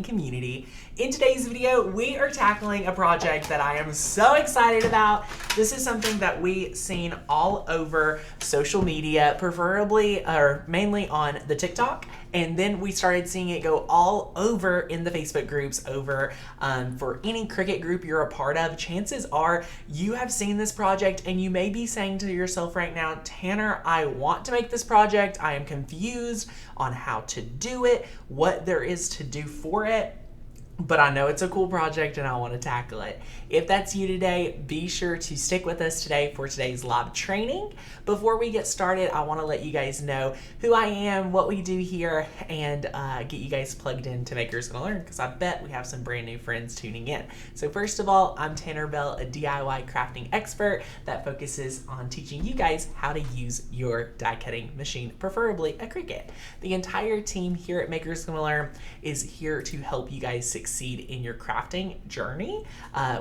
community. In today's video, we are tackling a project that I am so excited about. This is something that we've seen all over social media, preferably or mainly on the TikTok. And then we started seeing it go all over in the Facebook groups over for any Cricut group you're a part of. Chances are you have seen this project and you may be saying to yourself right now, Tanner, I want to make this project. I am confused on how to do it, what there is to do for it. But I know it's a cool project and I want to tackle it. If that's you today, be sure to stick with us today for today's live training. Before we get started, I want to let you guys know who I am, what we do here, and get you guys plugged in to Makers Gonna Learn, because I bet we have some brand new friends tuning in. So first of all, I'm Tanner Bell, a DIY crafting expert that focuses on teaching you guys how to use your die cutting machine, preferably a Cricut. The entire team here at Makers Gonna Learn is here to help you guys succeed in your crafting journey.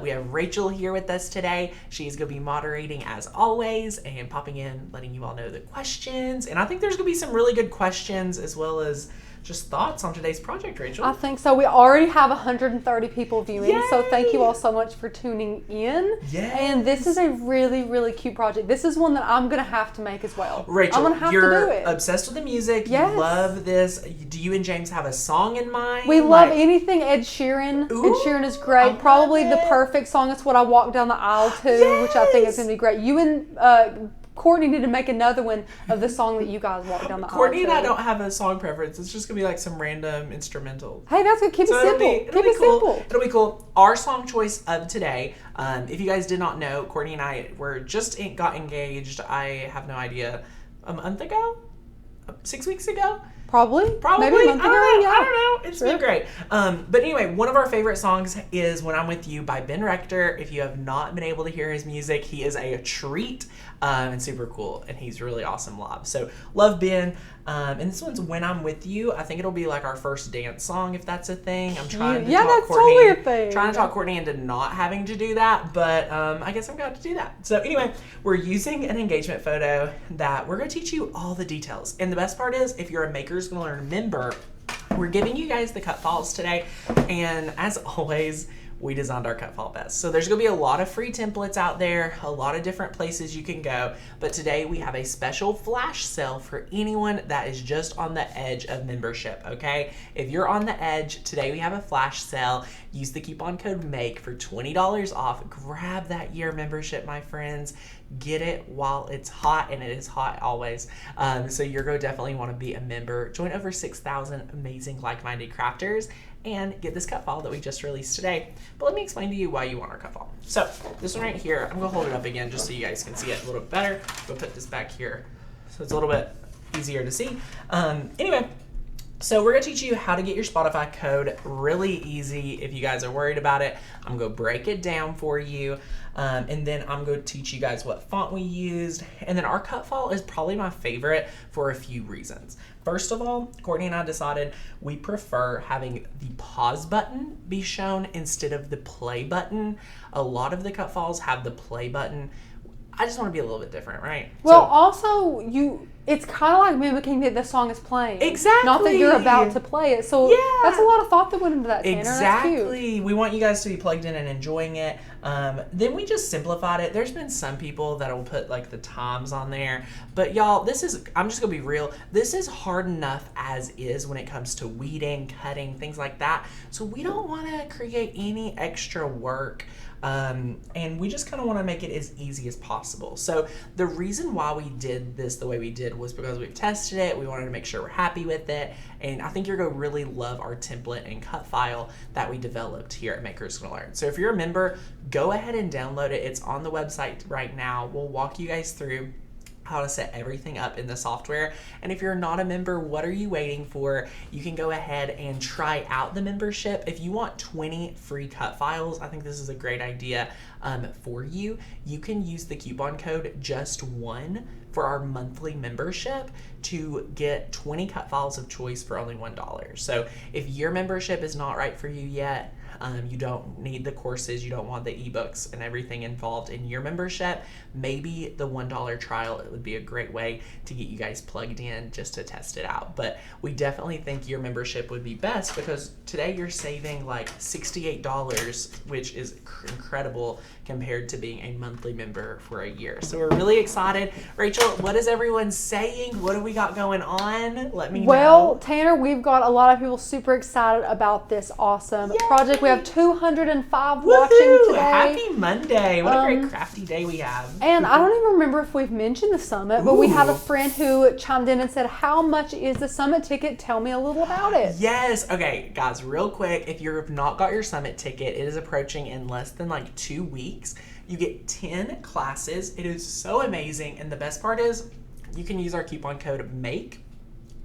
We have Rachel here with us today. She's going to be moderating as always and popping in, letting you all know the questions. And I think there's going to be some really good questions as well as just thoughts on today's project, Rachel. I think so. We already have 130 people viewing, Yay! So thank you all so much for tuning in. Yes. And this is a really, really cute project. This is one that I'm going to have to make as well. Rachel, I'm going to have you're to do it. obsessed with the music. Yes. You love this. Do you and James have a song in mind? We love anything Ed Sheeran. Ooh, Ed Sheeran is great. I love Probably the it. perfect song. It's what I walk down the aisle to, which I think is going to be great. You and Courtney need to make another one of the song that you guys walk down the aisle to. Courtney and I don't have a song preference. It's just going to be like some random instrumental. Hey, that's good. Keep it simple. It'll Keep be it cool. simple. It'll be cool. Our song choice of today, if you guys did not know, Courtney and I got engaged, I have no idea, a month ago? 6 weeks ago? Probably. Maybe a month ago. I don't know. It's been Sure. great. But anyway, one of our favorite songs is When I'm With You by Ben Rector. If you have not been able to hear his music, he is a treat and super cool, and he's really awesome live. So love Ben. And this one's When I'm With You. I think it'll be like our first dance song, if that's a thing. I'm trying to talk that's Courtney, totally a thing. Trying to talk Courtney into not having to do that, but I guess I'm going to do that. So anyway, we're using an engagement photo that we're going to teach you all the details. And the best part is, if you're a Makers Gonna Learn member, we're giving you guys the cut files today. And as always, we designed our cut file best. So there's gonna be a lot of free templates out there, a lot of different places you can go. But today we have a special flash sale for anyone that is just on the edge of membership, okay? If you're on the edge, today we have a flash sale. Use the coupon code MAKE for $20 off. Grab that year membership, my friends. Get it while it's hot, and it is hot always. So you're going to definitely want to be a member. Join over 6,000 amazing like-minded crafters and get this cut file that we just released today. But let me explain to you why you want our cut file. So this one right here, I'm going to hold it up again just so you guys can see it a little bit better. We'll put this back here so it's a little bit easier to see. Anyway, so we're going to teach you how to get your Spotify code really easy. If you guys are worried about it, I'm going to break it down for you. And then I'm going to teach you guys what font we used. And then our cut file is probably my favorite for a few reasons. First of all, Courtney and I decided we prefer having the pause button be shown instead of the play button. A lot of the cut files have the play button. I just want to be a little bit different, right? Well, also, it's kind of like mimicking that the song is playing. Exactly. Not that you're about to play it. So Yeah. that's a lot of thought that went into that, Tanner. Exactly. That's cute. We want you guys to be plugged in and enjoying it. Then we just simplified it. There's been some people that will put like the times on there. But y'all, I'm just going to be real. This is hard enough as is when it comes to weeding, cutting, things like that. So we don't want to create any extra work. And we just kind of want to make it as easy as possible. So the reason why we did this the way we did was because we've tested it. We wanted to make sure we're happy with it. And I think you're going to really love our template and cut file that we developed here at Makers Gonna Learn. So if you're a member, go ahead and download it. It's on the website right now. We'll walk you guys through how to set everything up in the software. And if you're not a member, what are you waiting for? You can go ahead and try out the membership. If you want 20 free cut files, I think this is a great idea for you. You can use the coupon code JUST1 for our monthly membership to get 20 cut files of choice for only $1. So if your membership is not right for you yet, you don't need the courses, you don't want the ebooks and everything involved in your membership, maybe the $1 trial, it would be a great way to get you guys plugged in just to test it out. But we definitely think your membership would be best because today you're saving like $68, which is incredible compared to being a monthly member for a year. So we're really excited. Rachel, what is everyone saying? What do we got going on? Let me know. Well, Tanner, we've got a lot of people super excited about this awesome project. We have 205 watching today. Happy Monday. What a great crafty day we have. And I don't even remember if we've mentioned the summit, but we had a friend who chimed in and said, how much is the summit ticket? Tell me a little about it. Yes. Okay, guys, real quick, if you've not got your summit ticket, it is approaching in less than like 2 weeks. You get 10 classes. It is so amazing. And the best part is you can use our coupon code MAKE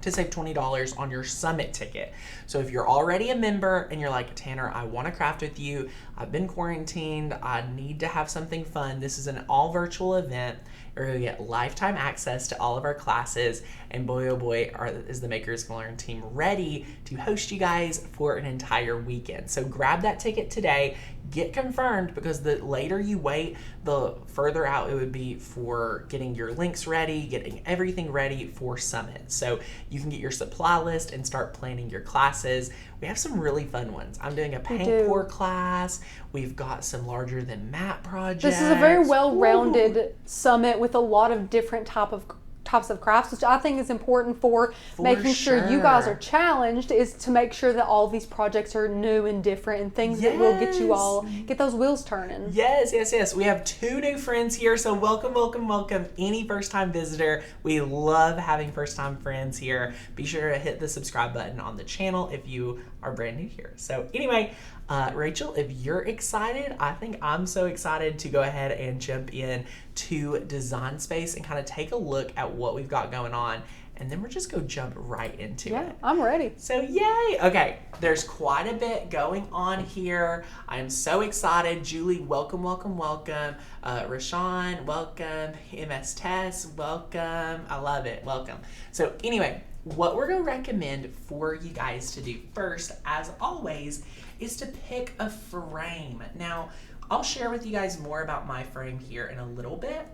to save $20 on your summit ticket. So if you're already a member and you're like, Tanner, I want to craft with you, I've been quarantined, I need to have something fun, this is an all virtual event. You're going to get lifetime access to all of our classes, and boy oh boy is the Makers Gonna Learn team ready to host you guys for an entire weekend. So grab that ticket today, get confirmed, because the later you wait, the further out it would be for getting your links ready, getting everything ready for Summit. So you can get your supply list and start planning your classes. We have some really fun ones. I'm doing a paint pour class. We've got some larger than mat projects. This is a very well-rounded summit with a lot of different types of crafts, which I think is important for making sure you guys are challenged, is to make sure that all of these projects are new and different and things that will get you all, get those wheels turning. Yes. We have 2 new friends here, so welcome any first-time visitor. We love having first-time friends here. Be sure to hit the subscribe button on the channel if you are brand new here. So anyway, Rachel, if you're excited, I think I'm so excited to go ahead and jump in to Design Space and kind of take a look at what we've got going on, and then we're just going to jump right into it. Yeah, I'm ready. So yay! Okay, there's quite a bit going on here. I'm so excited. Julie, welcome. Rashawn, welcome. MS Tess, welcome. I love it. Welcome. So anyway, what we're going to recommend for you guys to do first, as always, is to pick a frame. Now, I'll share with you guys more about my frame here in a little bit,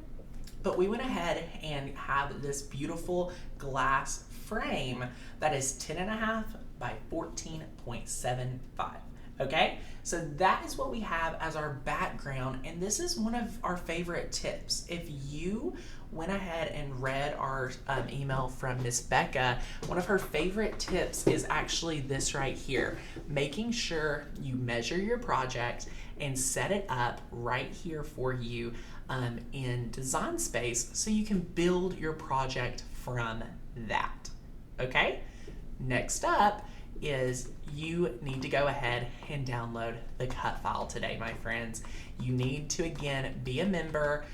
but we went ahead and have this beautiful glass frame that is 10.5 by 14.75. Okay, so that is what we have as our background, and this is one of our favorite tips. If you went ahead and read our email from Miss Becca, one of her favorite tips is actually this right here, making sure you measure your project and set it up right here for you in Design Space so you can build your project from that. Okay, next up is you need to go ahead and download the cut file today, my friends. You need to, again, be a member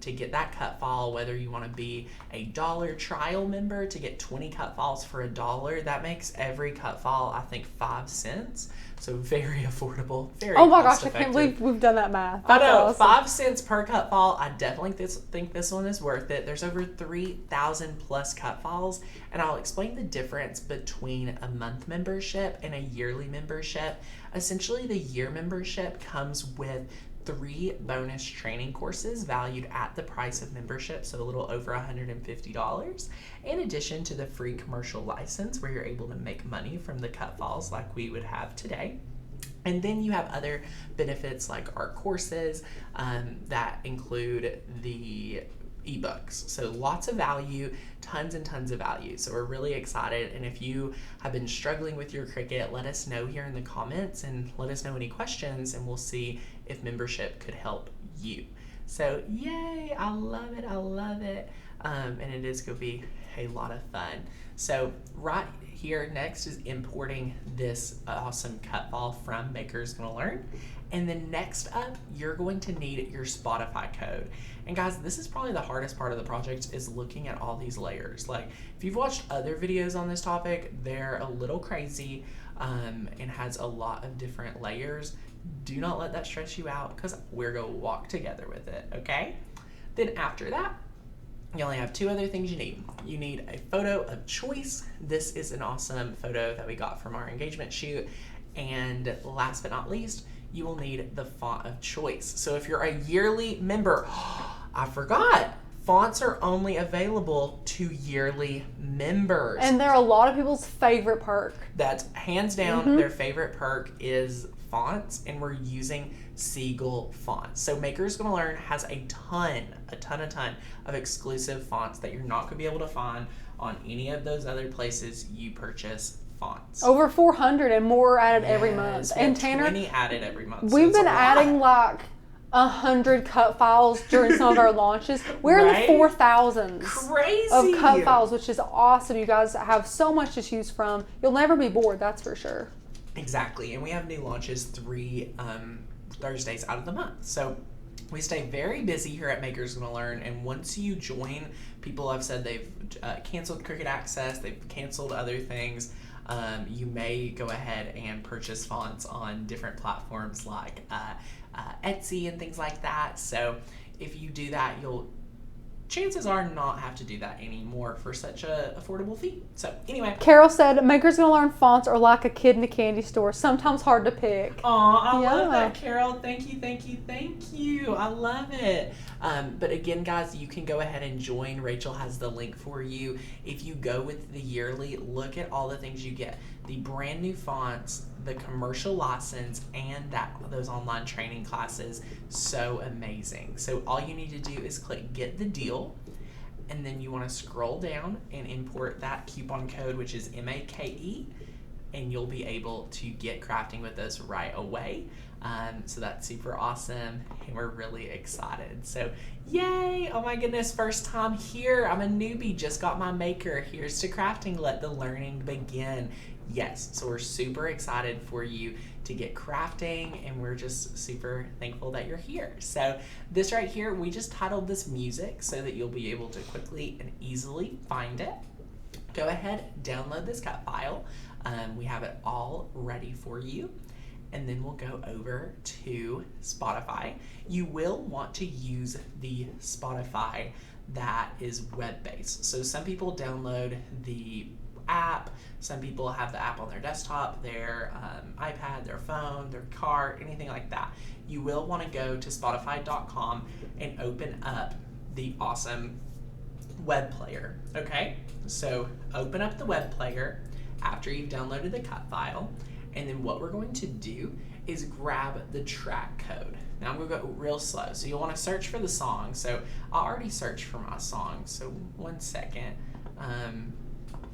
to get that cut file, whether you want to be a $1 trial member to get 20 cut files for $1. That makes every cut file, I think, 5 cents. So very affordable, very Oh my gosh, cost I can't effective. believe we've done that math. I That's know, awesome. 5 cents per cut file. I definitely think this one is worth it. There's over 3,000 plus cut files, and I'll explain the difference between a month membership and a yearly membership. Essentially, the year membership comes with 3 bonus training courses valued at the price of membership, so a little over $150, in addition to the free commercial license where you're able to make money from the cut files like we would have today. And then you have other benefits like our courses that include the ebooks. So lots of value, tons and tons of value. So we're really excited. And if you have been struggling with your Cricut, let us know here in the comments and let us know any questions, and we'll see if membership could help you. So yay, I love it. And it is going to be a lot of fun. So right here next is importing this awesome cut file from Makers Gonna Learn. And then next up, you're going to need your Spotify code. And guys, this is probably the hardest part of the project, is looking at all these layers. Like, if you've watched other videos on this topic, they're a little crazy and has a lot of different layers. Do not let that stress you out, because we're going to walk together with it, okay? Then after that, You only have two other things you need. You need a photo of choice. This is an awesome photo that we got from our engagement shoot. And last but not least, you will need the font of choice. So if you're a yearly member, I forgot, fonts are only available to yearly members. And they're a lot of people's favorite perk. That's hands down their favorite perk is fonts, and we're using Siegel fonts. So Maker's Gonna Learn has a ton of exclusive fonts that you're not gonna be able to find on any of those other places you purchase fonts. Over 400 and more added every month. We have And Tanner, 20 added every month. we've been adding like 100 cut files during some of our launches. We're in the 4,000s Crazy of cut files, which is awesome. You guys have so much to choose from. You'll never be bored, that's for sure. Exactly, and we have new launches 3 Thursdays out of the month. So we stay very busy here at Maker's Gonna Learn, and once you join, people have said they've canceled Cricut Access, they've canceled other things. You may go ahead and purchase fonts on different platforms like Etsy and things like that. So if you do that, you'll chances are not have to do that anymore for such a affordable fee. So anyway. Carol said, Maker's Gonna Learn fonts are like a kid in a candy store, sometimes hard to pick. Aw, I love that, Carol. Thank you. I love it. But again, guys, you can go ahead and join. Rachel has the link for you. If you go with the yearly, look at all the things you get. The brand new fonts, the commercial license, and those online training classes. So amazing. So all you need to do is click Get the Deal, and then you want to scroll down and import that coupon code, which is MAKE, and you'll be able to get crafting with us right away. So that's super awesome, and we're really excited. So yay! Oh my goodness, first time here. I'm a newbie, just got my Maker. Here's to crafting, let the learning begin. Yes, so we're super excited for you to get crafting, and we're just super thankful that you're here. So this right here, we just titled this music so that you'll be able to quickly and easily find it. Go ahead, download this cut file. We have it all ready for you. And then we'll go over to Spotify. You will want to use the Spotify that is web-based. So some people download the app, some people have the app on their desktop, their iPad, their phone, their car, anything like that. You will want to go to Spotify.com and open up the awesome web player, okay? So open up the web player after you've downloaded the cut file, and then what we're going to do is grab the track code. Now I'm going to go real slow, so you'll want to search for the song. So I already searched for my song, so 1 second.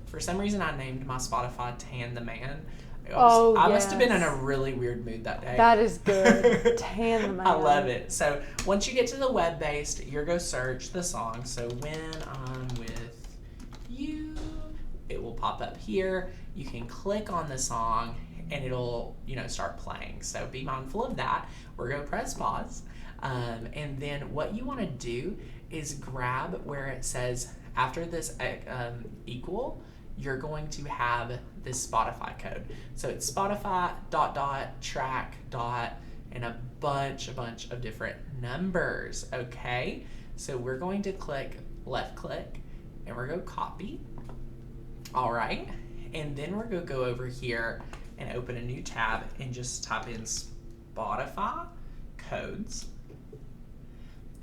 For some reason I named my Spotify Tan the Man. I must have been in a really weird mood that day. That is good. Tan the Man. I love it. So once you get to the web-based, you're going to search the song. So When I'm With You, it will pop up here. You can click on the song and it'll, start playing. So be mindful of that. We're going to press pause. And then what you want to do is grab where it says after this equal, you're going to have this Spotify code. So it's Spotify ... track ... and a bunch of different numbers, okay? So we're going to left click, and we're going to copy. All right, and then we're going to go over here and open a new tab and just type in Spotify codes.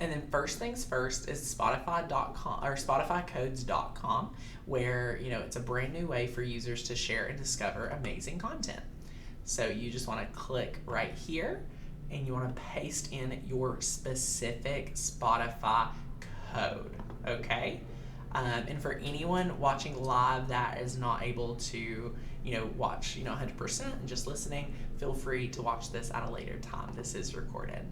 And then first things first is Spotify.com or SpotifyCodes.com, where it's a brand new way for users to share and discover amazing content. So you just want to click right here, and you want to paste in your specific Spotify code. Okay. And for anyone watching live that is not able to, watch, 100% and just listening, feel free to watch this at a later time. This is recorded.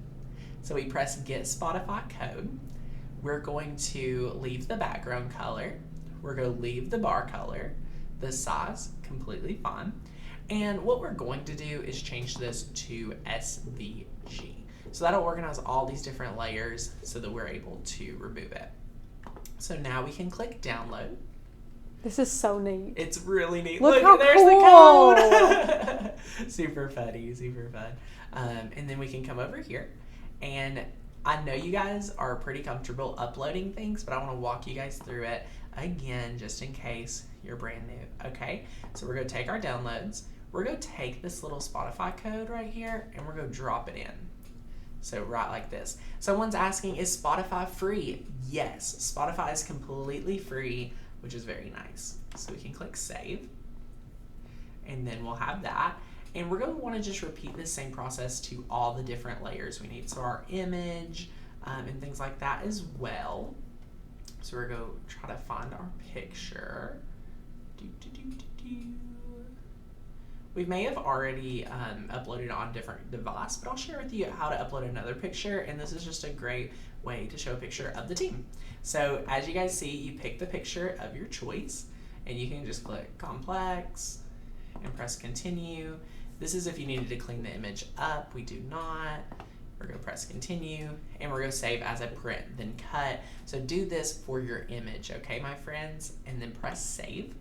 So we press Get Spotify Code. We're going to leave the background color. We're going to leave the bar color. The size, completely fine. And what we're going to do is change this to SVG. So that'll organize all these different layers so that we're able to remove it. So now we can click Download. This is so neat. It's really neat. Look how there's cool. The code. Super funny, super fun. And then we can come over here. And I know you guys are pretty comfortable uploading things, but I want to walk you guys through it again just in case you're brand new. Okay, so we're going to take our downloads. We're going to take this little Spotify code right here and we're going to drop it in. So right like this. Someone's asking, is Spotify free? Yes, Spotify is completely free, which is very nice. So we can click save and then we'll have that. And we're going to want to just repeat this same process to all the different layers we need. So our image and things like that as well. So we're going to try to find our picture. We may have already uploaded on a different device, but I'll share with you how to upload another picture, and this is just a great way to show a picture of the team. So as you guys see, you pick the picture of your choice, and you can just click complex and press continue. This is if you needed to clean the image up. We do not. We're going to press continue, and we're going to save as a print, then cut. So do this for your image, okay, my friends? And then press save.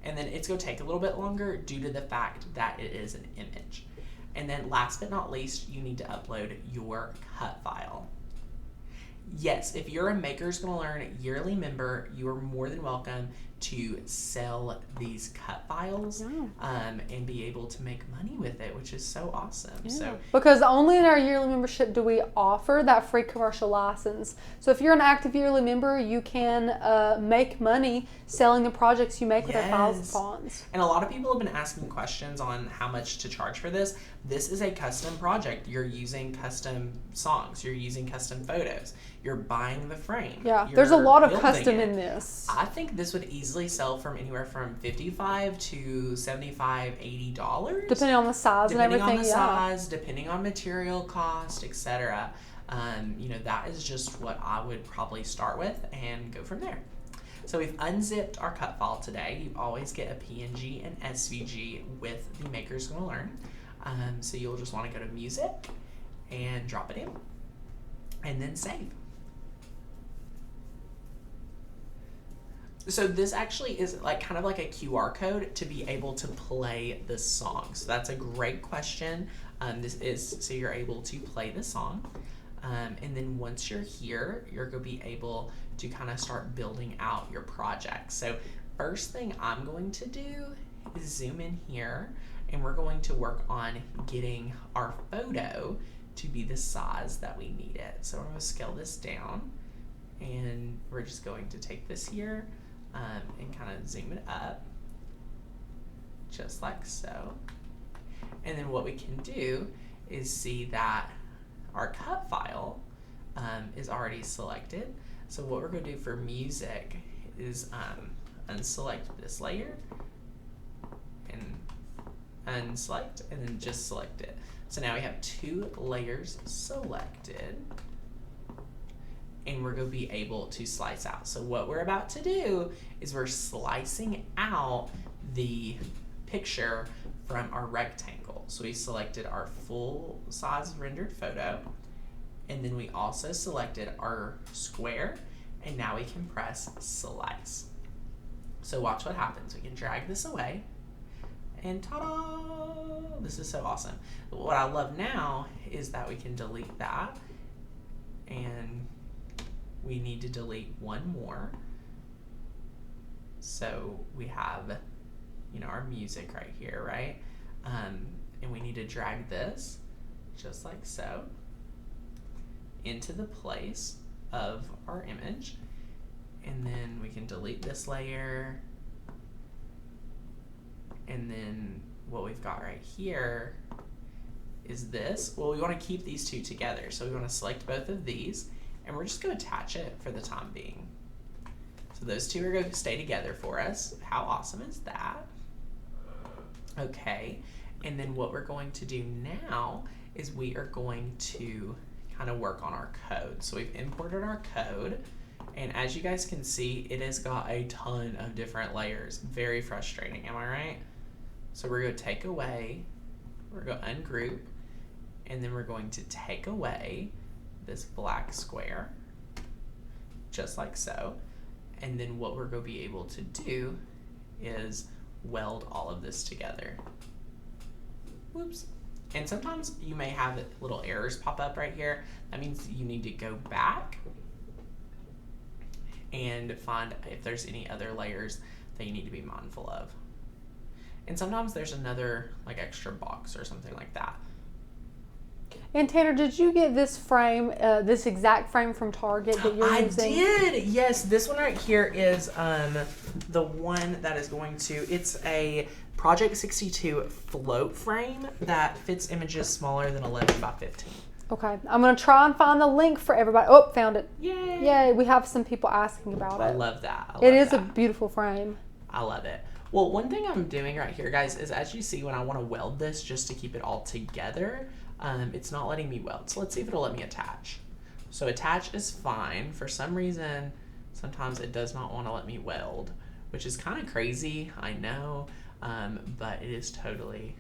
And then it's going to take a little bit longer due to the fact that it is an image. And then last but not least, you need to upload your cut file. Yes, if you're a Makers Gonna Learn yearly member, you are more than welcome to sell these cut files and be able to make money with it, which is so awesome. Yeah. So because only in our yearly membership do we offer that free commercial license. So if you're an active yearly member, you can make money selling the projects you make with our files and fonts. And a lot of people have been asking questions on how much to charge for this. This is a custom project. You're using custom songs. You're using custom photos. You're buying the frame. Yeah, there's a lot of custom it. in this. I think this would easily sell from anywhere from $55 to $75, $80. Depending on the size and everything. Depending on the size, depending on material cost, etc. You know, that is just what I would probably start with and go from there. So we've unzipped our cut file today. You always get a PNG and SVG with the Makers Gonna Learn. So you'll just want to go to music and drop it in and then save. So this actually is like kind of like a QR code to be able to play the song. So that's a great question. This is so you're able to play the song. And then once you're here, you're going to be able to kind of start building out your project. So first thing I'm going to do is zoom in here, and we're going to work on getting our photo to be the size that we need it. So I'm going to scale this down, and we're just going to take this here and kind of zoom it up, just like so. And then what we can do is see that our cut file is already selected. So what we're going to do for music is unselect this layer and unselect and then just select it. So now we have 2 layers selected, and we're going to be able to slice out. So what we're about to do is we're slicing out the picture from our rectangle. So we selected our full size rendered photo, and then we also selected our square, and now we can press slice. So watch what happens. We can drag this away, and ta-da! This is so awesome. But what I love now is that we can delete that, and we need to delete one more. So we have, you know, our music right here, right? And we need to drag this, just like so, into the place of our image. And then we can delete this layer. And then what we've got right here is this. Well, we want to keep these two together. So we want to select both of these, and we're just going to attach it for the time being. So those two are going to stay together for us. How awesome is that? Okay, and then what we're going to do now is we are going to kind of work on our code. So we've imported our code, and as you guys can see, it has got a ton of different layers. Very frustrating, am I right? So we're going to take away, we're going to ungroup, and then we're going to take away this black square, just like so. And then what we're going to be able to do is weld all of this together. Whoops. And sometimes you may have little errors pop up right here. That means you need to go back and find if there's any other layers that you need to be mindful of. And sometimes there's another like extra box or something like that. And Tanner, did you get this frame, this exact frame from Target that you're using? I did. Yes, this one right here is the one that is going to. It's a Project 62 float frame that fits images smaller than 11 by 15. Okay, I'm gonna try and find the link for everybody. Oh, found it. Yay! Yay! We have some people asking about it. I love that. It is a beautiful frame. I love it. Well, one thing I'm doing right here, guys, is as you see, when I want to weld this just to keep it all together, it's not letting me weld. So let's see if it'll let me attach. So attach is fine. For some reason, sometimes it does not want to let me weld, which is kind of crazy, I know, but it is totally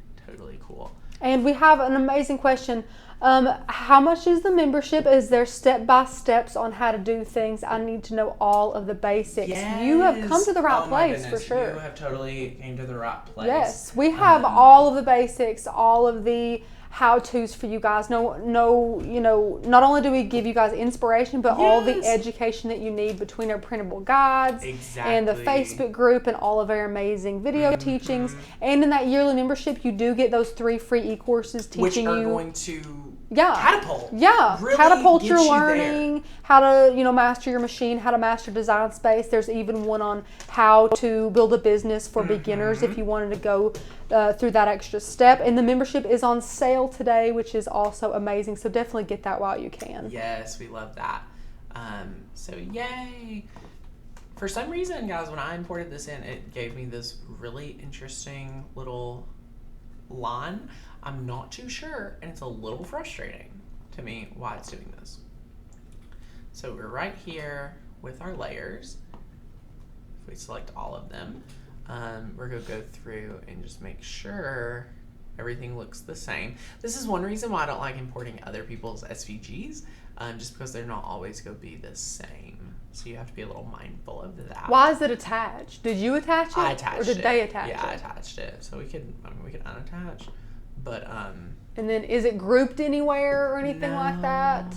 cool. And we have an amazing question. How much is the membership? Is there step-by-steps on how to do things? I need to know all of the basics. Yes. You have come to the right Oh place, my goodness. for sure. You have totally came to the right place. Yes, we have all of the basics, all of the how-tos for you guys. No, you know, not only do we give you guys inspiration, but all the education that you need between our printable guides and the Facebook group and all of our amazing video teachings. And in that yearly membership, you do get those 3 free e-courses teaching which are you going to catapult. Yeah, really catapult your you learning, how to, you know, master your machine, how to master Design Space. There's even one on how to build a business for beginners if you wanted to go through that extra step. And the membership is on sale today, which is also amazing. So definitely get that while you can. Yes, we love that. So yay. For some reason, guys, when I imported this in, it gave me this really interesting little line. I'm not too sure, and it's a little frustrating to me why it's doing this. So we're right here with our layers. If we select all of them, we're gonna go through and just make sure everything looks the same. This is one reason why I don't like importing other people's SVGs, just because they're not always gonna be the same. So you have to be a little mindful of that. Why is it attached? Did you attach it? I attached it. Or did they attach it? Yeah, I attached it. So we could unattach. But and then is it grouped anywhere or anything like that?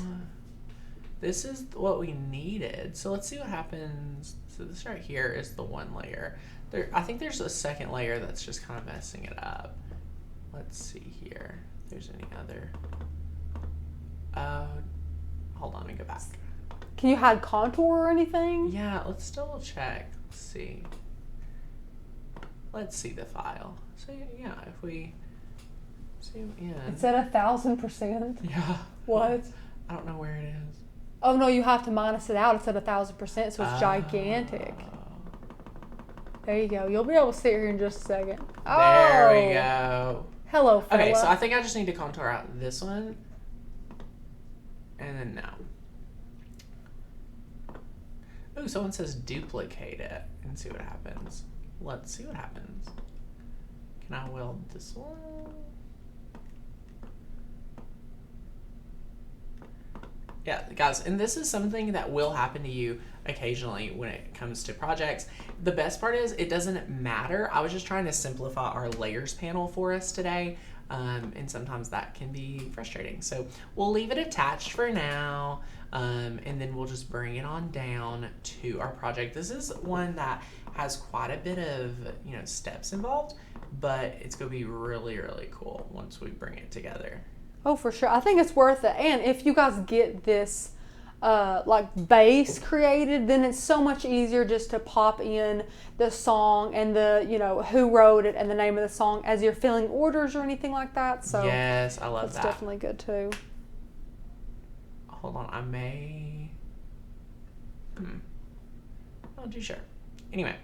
This is what we needed. So let's see what happens. So this right here is the one layer. I think there's a second layer that's just kind of messing it up. Let's see here. If there's any other. Hold on, let me go back. Can you hide contour or anything? Yeah, let's double check. Let's see. Let's see the file. So yeah, if we zoom in. It's at 1,000%. Yeah. What? I don't know where it is. Oh no, you have to minus it out. It's at 1,000%, so it's gigantic. There you go. You'll be able to see it here in just a second. There we go. Hello, fella. Okay, so I think I just need to contour out this one. And then no. Oh, someone says duplicate it and see what happens. Let's see what happens. Can I weld this one? Yeah, guys, and this is something that will happen to you occasionally when it comes to projects. The best part is it doesn't matter. I was just trying to simplify our layers panel for us today, and sometimes that can be frustrating. So we'll leave it attached for now, and then we'll just bring it on down to our project. This is one that has quite a bit of, you know, steps involved, but it's going to be really, really cool once we bring it together. Oh, for sure. I think it's worth it. And if you guys get this like base created, then it's so much easier just to pop in the song and the, you know, who wrote it and the name of the song as you're filling orders or anything like that. So yes, I love that. That's definitely good too. Hold on, I may. Not too sure. Anyway,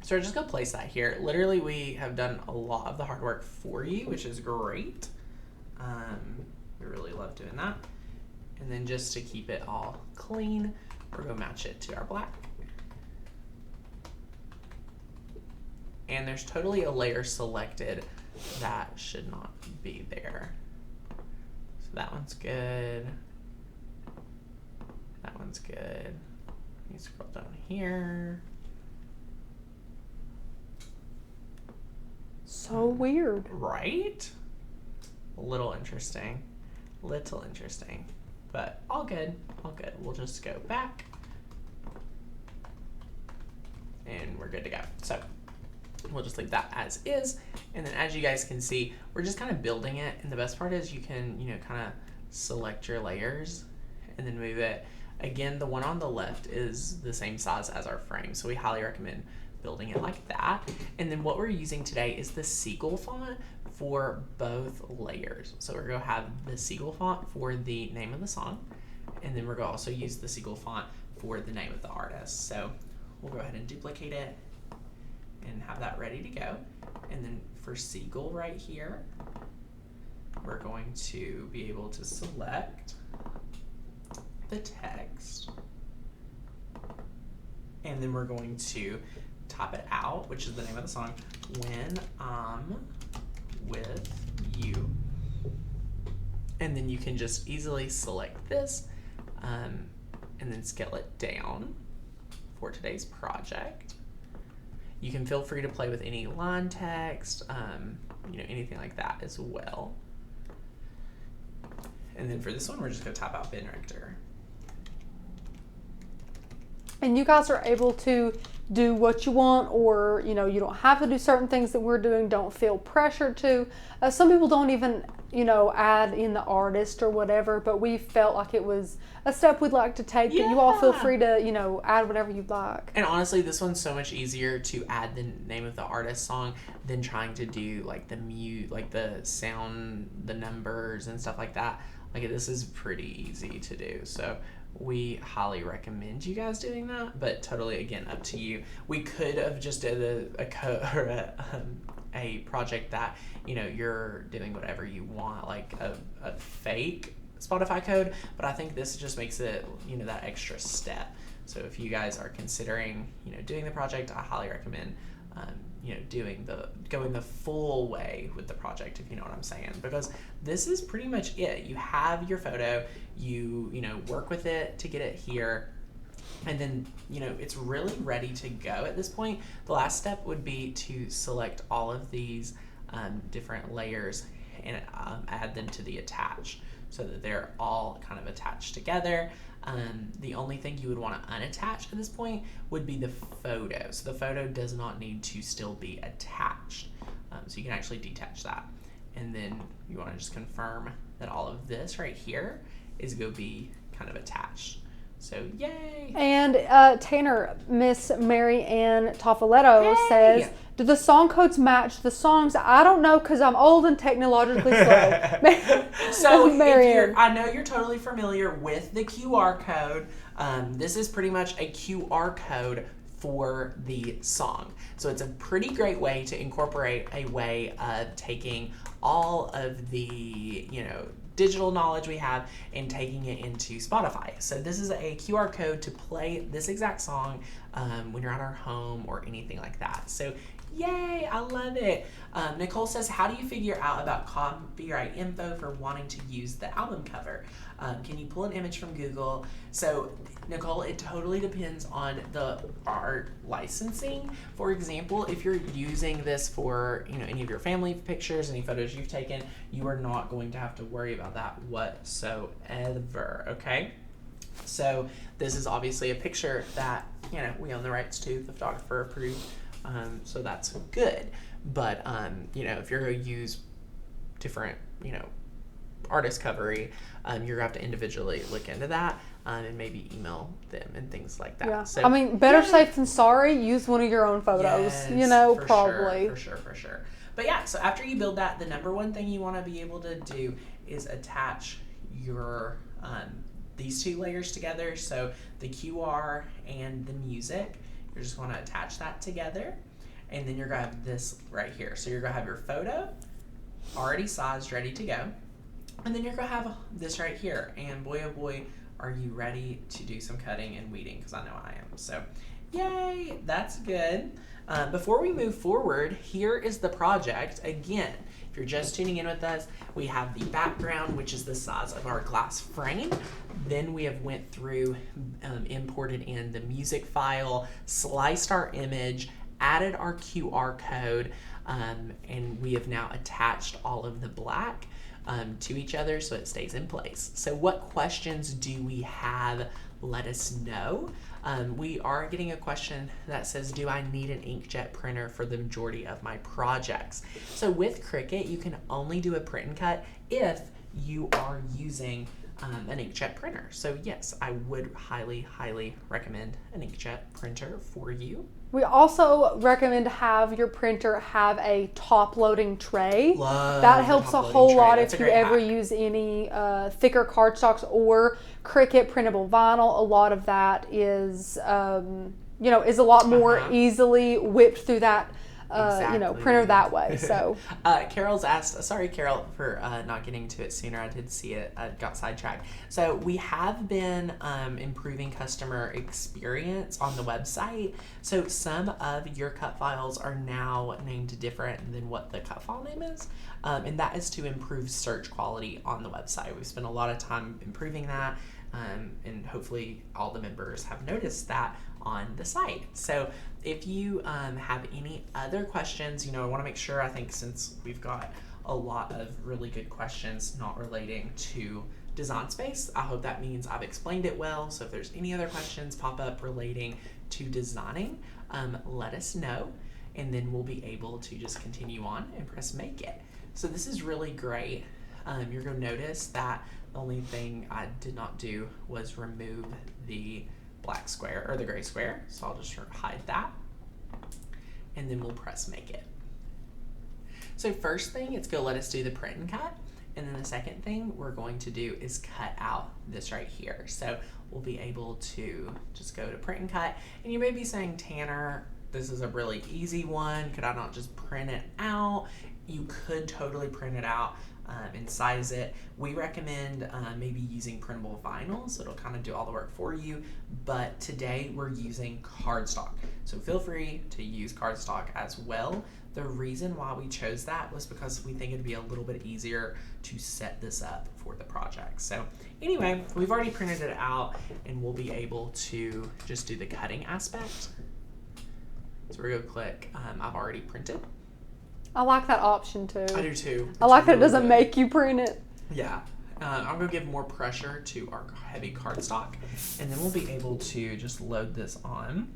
so we're just gonna place that here. Literally, we have done a lot of the hard work for you, which is great. We really love doing that. And then just to keep it all clean, we're gonna match it to our black. And there's totally a layer selected that should not be there. So that one's good. That one's good. Let me scroll down here. So weird. Right? little interesting, but all good. We'll just go back and we're good to go. So we'll just leave that as is. And then as you guys can see, we're just kind of building it. And the best part is you can, kind of select your layers and then move it. Again, the one on the left is the same size as our frame. So we highly recommend building it like that. And then what we're using today is the Seagull font for both layers. So we're gonna have the Seagull font for the name of the song. And then we're gonna also use the Seagull font for the name of the artist. So we'll go ahead and duplicate it and have that ready to go. And then for Seagull right here, we're going to be able to select the text. And then we're going to top it out, which is the name of the song, When I'm With You. And then you can just easily select this and then scale it down for today's project. You can feel free to play with any line text, anything like that as well. And then for this one, we're just gonna tap out bin rector. And you guys are able to do what you want, or you don't have to do certain things that we're doing. Don't feel pressured to. Some people don't even add in the artist or whatever, but we felt like it was a step we'd like to take. Yeah. But you all feel free to add whatever you'd like. And honestly, this one's so much easier to add the name of the artist song than trying to do like the sound, the numbers and stuff like that. Like, this is pretty easy to do. So we highly recommend you guys doing that, but totally, again, up to you. We could have just did a project that, you're doing whatever you want, like a fake Spotify code, but I think this just makes it, that extra step. So if you guys are considering, doing the project, I highly recommend, going the full way with the project, if you know what I'm saying, because this is pretty much it. You have your photo, you work with it to get it here, and then it's really ready to go at this point. The last step would be to select all of these different layers and add them to the attach so that they're all kind of attached together. The only thing you would want to unattach at this point would be the photo. So the photo does not need to still be attached. So you can actually detach that. And then you want to just confirm that all of this right here is going to be kind of attached. So yay! And Tanner, Miss Mary Ann Toffoletto says, do the song codes match the songs? I don't know, because I'm old and technologically slow. So I know you're totally familiar with the QR code. This is pretty much a QR code for the song. So it's a pretty great way to incorporate a way of taking all of the, digital knowledge we have and taking it into Spotify. So this is a QR code to play this exact song when you're at our home or anything like that. So yay, I love it. Nicole says, how do you figure out about copyright info for wanting to use the album cover? Can you pull an image from Google? So Nicole, it totally depends on the art licensing. For example, if you're using this for any of your family pictures, any photos you've taken, you are not going to have to worry about that whatsoever, okay? So this is obviously a picture that we own the rights to, the photographer approved, so that's good. But if you're going to use different artist covery, you're going to have to individually look into that and maybe email them and things like that. Yeah. So, I mean, better safe than sorry. Use one of your own photos, probably. For sure. But yeah, so after you build that, the number one thing you want to be able to do is attach your these two layers together. So the QR and the music, you're just going to attach that together. And then you're going to have this right here. So you're going to have your photo already sized, ready to go. And then you're going to have this right here. And boy, oh boy, are you ready to do some cutting and weeding? Because I know I am. So yay, that's good. Before we move forward, here is the project. Again, if you're just tuning in with us, we have the background, which is the size of our glass frame. Then we have went through, imported in the music file, sliced our image, added our QR code, and we have now attached all of the black to each other so it stays in place. So what questions do we have? Let us know. We are getting a question that says, do I need an inkjet printer for the majority of my projects? So with Cricut, you can only do a print and cut if you are using an inkjet printer. So yes, I would highly, highly recommend an inkjet printer for you. We also recommend to have your printer have a top loading tray. That helps a whole lot if you ever use any thicker cardstocks or Cricut printable vinyl. A lot of that is, is a lot more easily whipped through that printer that way. So Carol's asked, sorry Carol for not getting to it sooner. I did see it, I got sidetracked. So we have been improving customer experience on the website. So some of your cut files are now named different than what the cut file name is. And that is to improve search quality on the website. We've spent a lot of time improving that. And hopefully all the members have noticed that on the site. So if you have any other questions, I want to make sure, I think since we've got a lot of really good questions not relating to Design Space, I hope that means I've explained it well. So if there's any other questions pop up relating to designing, let us know, and then we'll be able to just continue on and press make it. So this is really great. You're going to notice that the only thing I did not do was remove the black square or the gray square. So I'll just hide that, and then we'll press make it. So first thing, it's going to let us do the print and cut. And then the second thing we're going to do is cut out this right here. So we'll be able to just go to print and cut. And you may be saying, Tanner, this is a really easy one. Could I not just print it out? You could totally print it out and size it. We recommend maybe using printable vinyl, so it'll kind of do all the work for you. But today we're using cardstock. So feel free to use cardstock as well. The reason why we chose that was because we think it'd be a little bit easier to set this up for the project. So anyway, we've already printed it out, and we'll be able to just do the cutting aspect. So we're gonna click, I've already printed. I like that option too. I do too. I like that it doesn't make you print it. Yeah. I'm gonna give more pressure to our heavy cardstock, and then we'll be able to just load this on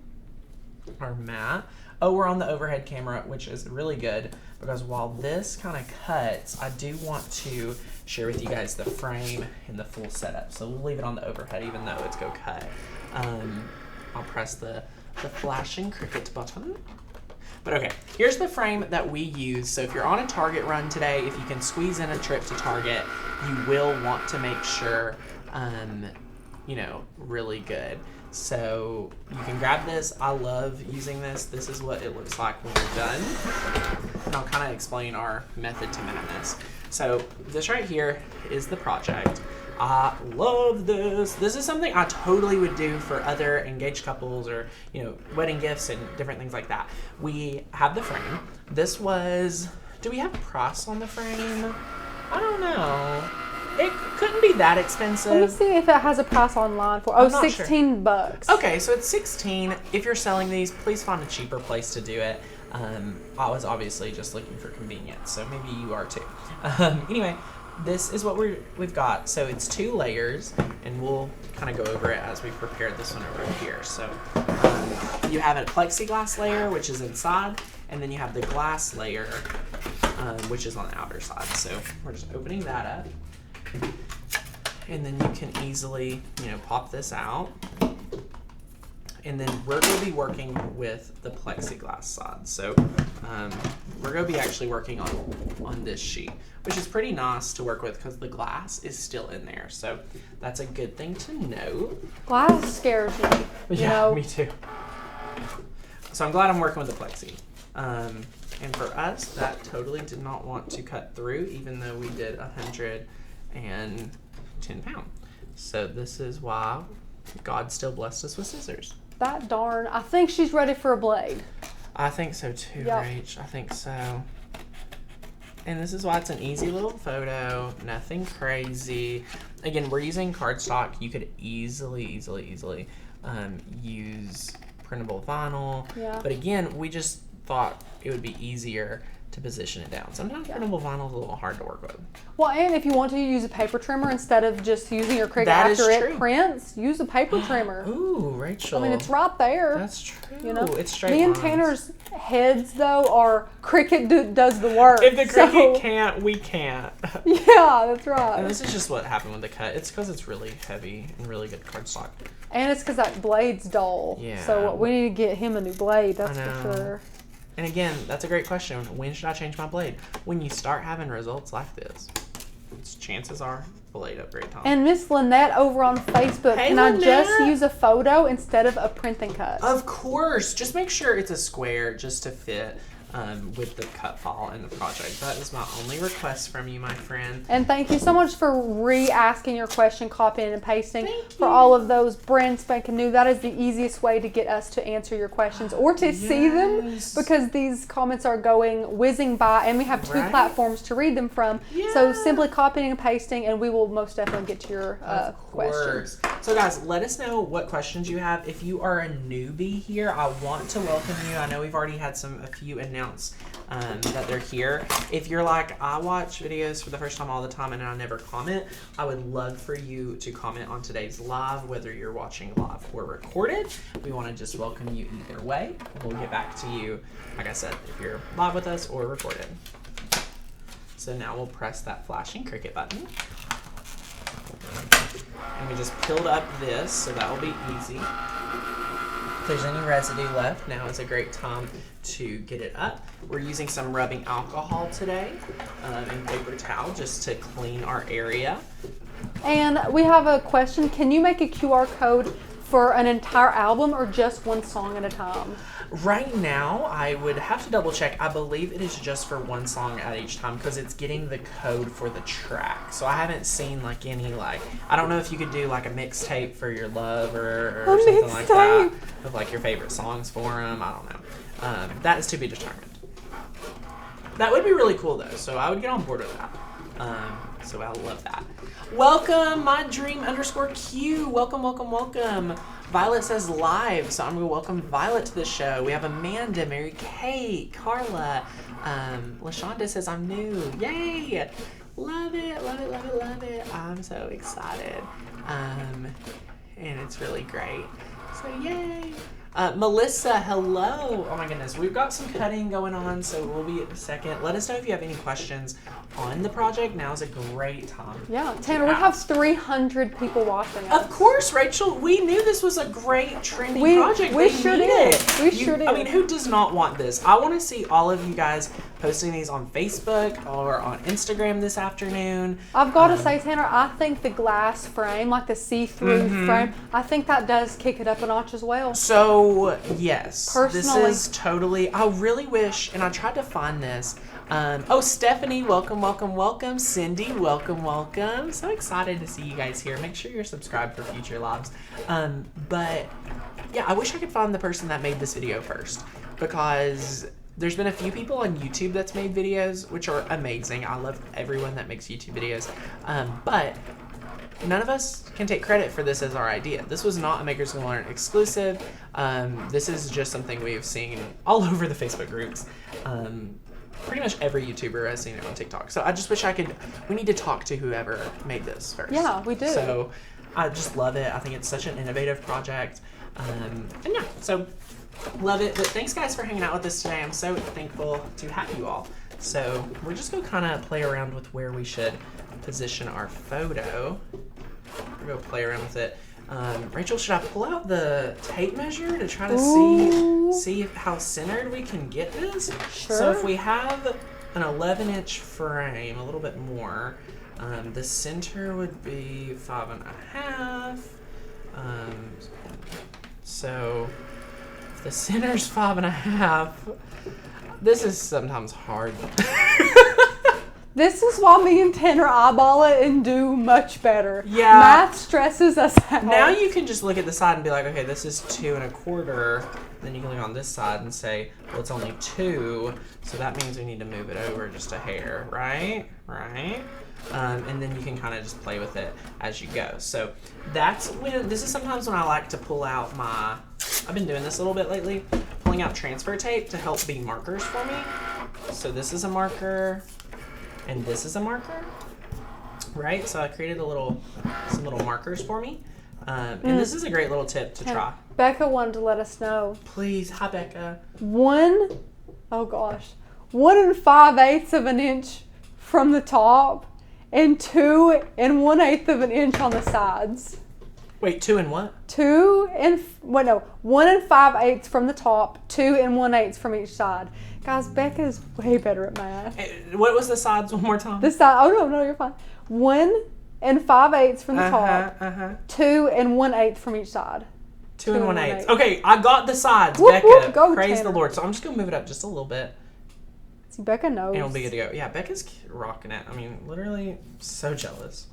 our mat. Oh, we're on the overhead camera, which is really good, because while this kind of cuts, I do want to share with you guys the frame and the full setup. So we'll leave it on the overhead even though it's go cut. I'll press the flashing Cricut button. But okay, here's the frame that we use. So if you're on a Target run today, if you can squeeze in a trip to Target, you will want to make sure, really good. So you can grab this. I love using this. This is what it looks like when we're done. And I'll kind of explain our method to minute this. So this right here is the project. I love this. This is something I totally would do for other engaged couples or, wedding gifts and different things like that. We have the frame. This was, do we have price on the frame? I don't know. It couldn't be that expensive. Let me see if it has a price online for, $16. Okay, so it's 16. If you're selling these, please find a cheaper place to do it. I was obviously just looking for convenience, so maybe you are too. Anyway, this is what we've got. So it's 2 layers, and we'll kind of go over it as we prepare this one over here. So you have a plexiglass layer, which is inside, and then you have the glass layer, which is on the outer side. So we're just opening that up, and then you can easily, pop this out. And then we're going to be working with the plexiglass side. So we're going to be actually working on this sheet, which is pretty nice to work with because the glass is still in there. So that's a good thing to know. Glass scares me. Yeah, me too. So I'm glad I'm working with the plexi. And for us, that totally did not want to cut through, even though we did 110 pounds. So this is why God still blessed us with scissors. That darn, I think she's ready for a blade. I think so too, Rach. I think so. And this is why it's an easy little photo, nothing crazy. Again, we're using cardstock. You could easily use printable vinyl. Yeah. But again, we just thought it would be easier to position it down. Sometimes printable vinyl is a little hard to work with. Well, and if you want to use a paper trimmer instead of just using your Cricut That after is it true. prints, use a paper trimmer. Ooh, Rachel. I mean, it's right there. That's true. You know, It's straight me and lines. Tanner's heads though are Cricut does the work. If the Cricut so, can't, we can't. Yeah, that's right. And this is just what happened with the cut. It's because it's really heavy and really good cardstock. And it's because that blade's dull. Yeah. So we need to get him a new blade, that's I for know. sure. And again, that's a great question. When should I change my blade? When you start having results like this. Chances are blade upgrade time. And Miss Lynette over on Facebook, Hey, can I just Lynette. use a photo instead of a print and cut? Of course. Just make sure it's a square just to fit with the cut file in the project. That is my only request from you, my friend. And thank you so much for re-asking your question, copying and pasting. Thank For you. all of those brand spanking new, that is the easiest way to get us to answer your questions or to see them, Yes. because these comments are going whizzing by and we have two Right. platforms to read them from. So Yeah. simply copying and pasting and we will most definitely get to your Of questions. course. So guys, let us know what questions you have. If you are a newbie here, I want to welcome you. I know we've already had a few announce that they're here. If you're like, I watch videos for the first time all the time and I never comment, I would love for you to comment on today's live, whether you're watching live or recorded. We want to just welcome you either way. We'll get back to you, like I said, if you're live with us or recorded. So now we'll press that flashing Cricut button. And we just peeled up this, so that will be easy. If there's any residue left, now is a great time to get it up. We're using some rubbing alcohol today and paper towel just to clean our area. And we have a question. Can you make a QR code for an entire album or just one song at a time? Right now, I would have to double check. I believe it is just for one song at each time because it's getting the code for the track. So I haven't seen like any I don't know if you could do like a mixtape for your lover or something like that of like your favorite songs for them. I don't know. That is to be determined. That would be really cool though. So I would get on board with that. So I love that. Welcome, my dream _Q. Welcome, welcome, welcome. Violet says live, so I'm going to welcome Violet to the show. We have Amanda, Mary Kate, Carla. LaShonda says I'm new. Yay! Love it, love it, love it, love it. I'm so excited. And it's really great. So yay! Melissa, hello. Oh my goodness, we've got some cutting going on, so we'll be in a second. Let us know if you have any questions on the project. Now is a great time. Yeah, Tanner, we have 300 people watching us. Of course, Rachel. We knew this was a great trending project. We They sure need did. it. We sure did. I mean, who does not want this? I want to see all of you guys posting these on Facebook or on Instagram this afternoon. I've got to say, Tanner, I think the glass frame, like the see-through frame, I think that does kick it up a notch as well. So, yes. Personally. This is totally... I really wish, and I tried to find this. Oh, Stephanie, welcome, welcome, welcome. Cindy, welcome, welcome. So excited to see you guys here. Make sure you're subscribed for future lives. But, yeah, I wish I could find the person that made this video first. Because there's been a few people on YouTube that's made videos, which are amazing. I love everyone that makes YouTube videos. But none of us can take credit for this as our idea. This was not a Makers Gonna Learn exclusive. This is just something we've seen all over the Facebook groups. Pretty much every YouTuber has seen it on TikTok. So I just wish we need to talk to whoever made this first. Yeah, we do. So I just love it. I think it's such an innovative project. And yeah, so love it. But thanks guys for hanging out with us today. I'm so thankful to have you all. So we're just gonna kind of play around with where we should position our photo. We're gonna play around with it. Rachel, should I pull out the tape measure to try to see how centered we can get this? Sure. So if we have an 11-inch frame, a little bit more, the center would be 5.5. So if the center's 5.5, this is sometimes hard. This is why me and Tanner eyeball it and do much better. Yeah. Math stresses us out. Now you can just look at the side and be like, okay, this is 2.25. Then you can look on this side and say, well, it's only 2, so that means we need to move it over just a hair, right? Right? And then you can kind of just play with it as you go. So this is sometimes when I like to pull out I've been doing this a little bit lately, pulling out transfer tape to help be markers for me. So this is a marker, and this is a marker, right? So I created some little markers for me. And this is a great little tip to try. Becca wanted to let us know. Please, hi Becca. 1 5/8 of an inch from the top, and 2 1/8 of an inch on the sides. Wait, 2 and what? 1 5/8 from the top, 2 1/8 from each side. Guys, Becca is way better at math. What was the sides one more time? The side. Oh no, you're fine. 1 5/8 from the top, 2 1/8 from each side. 2 1/8. Okay, I got the sides, Whoop, Becca. whoop, go, praise Tanner. the Lord. So I'm just gonna move it up just a little bit, See, Becca knows. and it'll be good to go. Yeah, Becca's rocking it. I mean, literally, so jealous.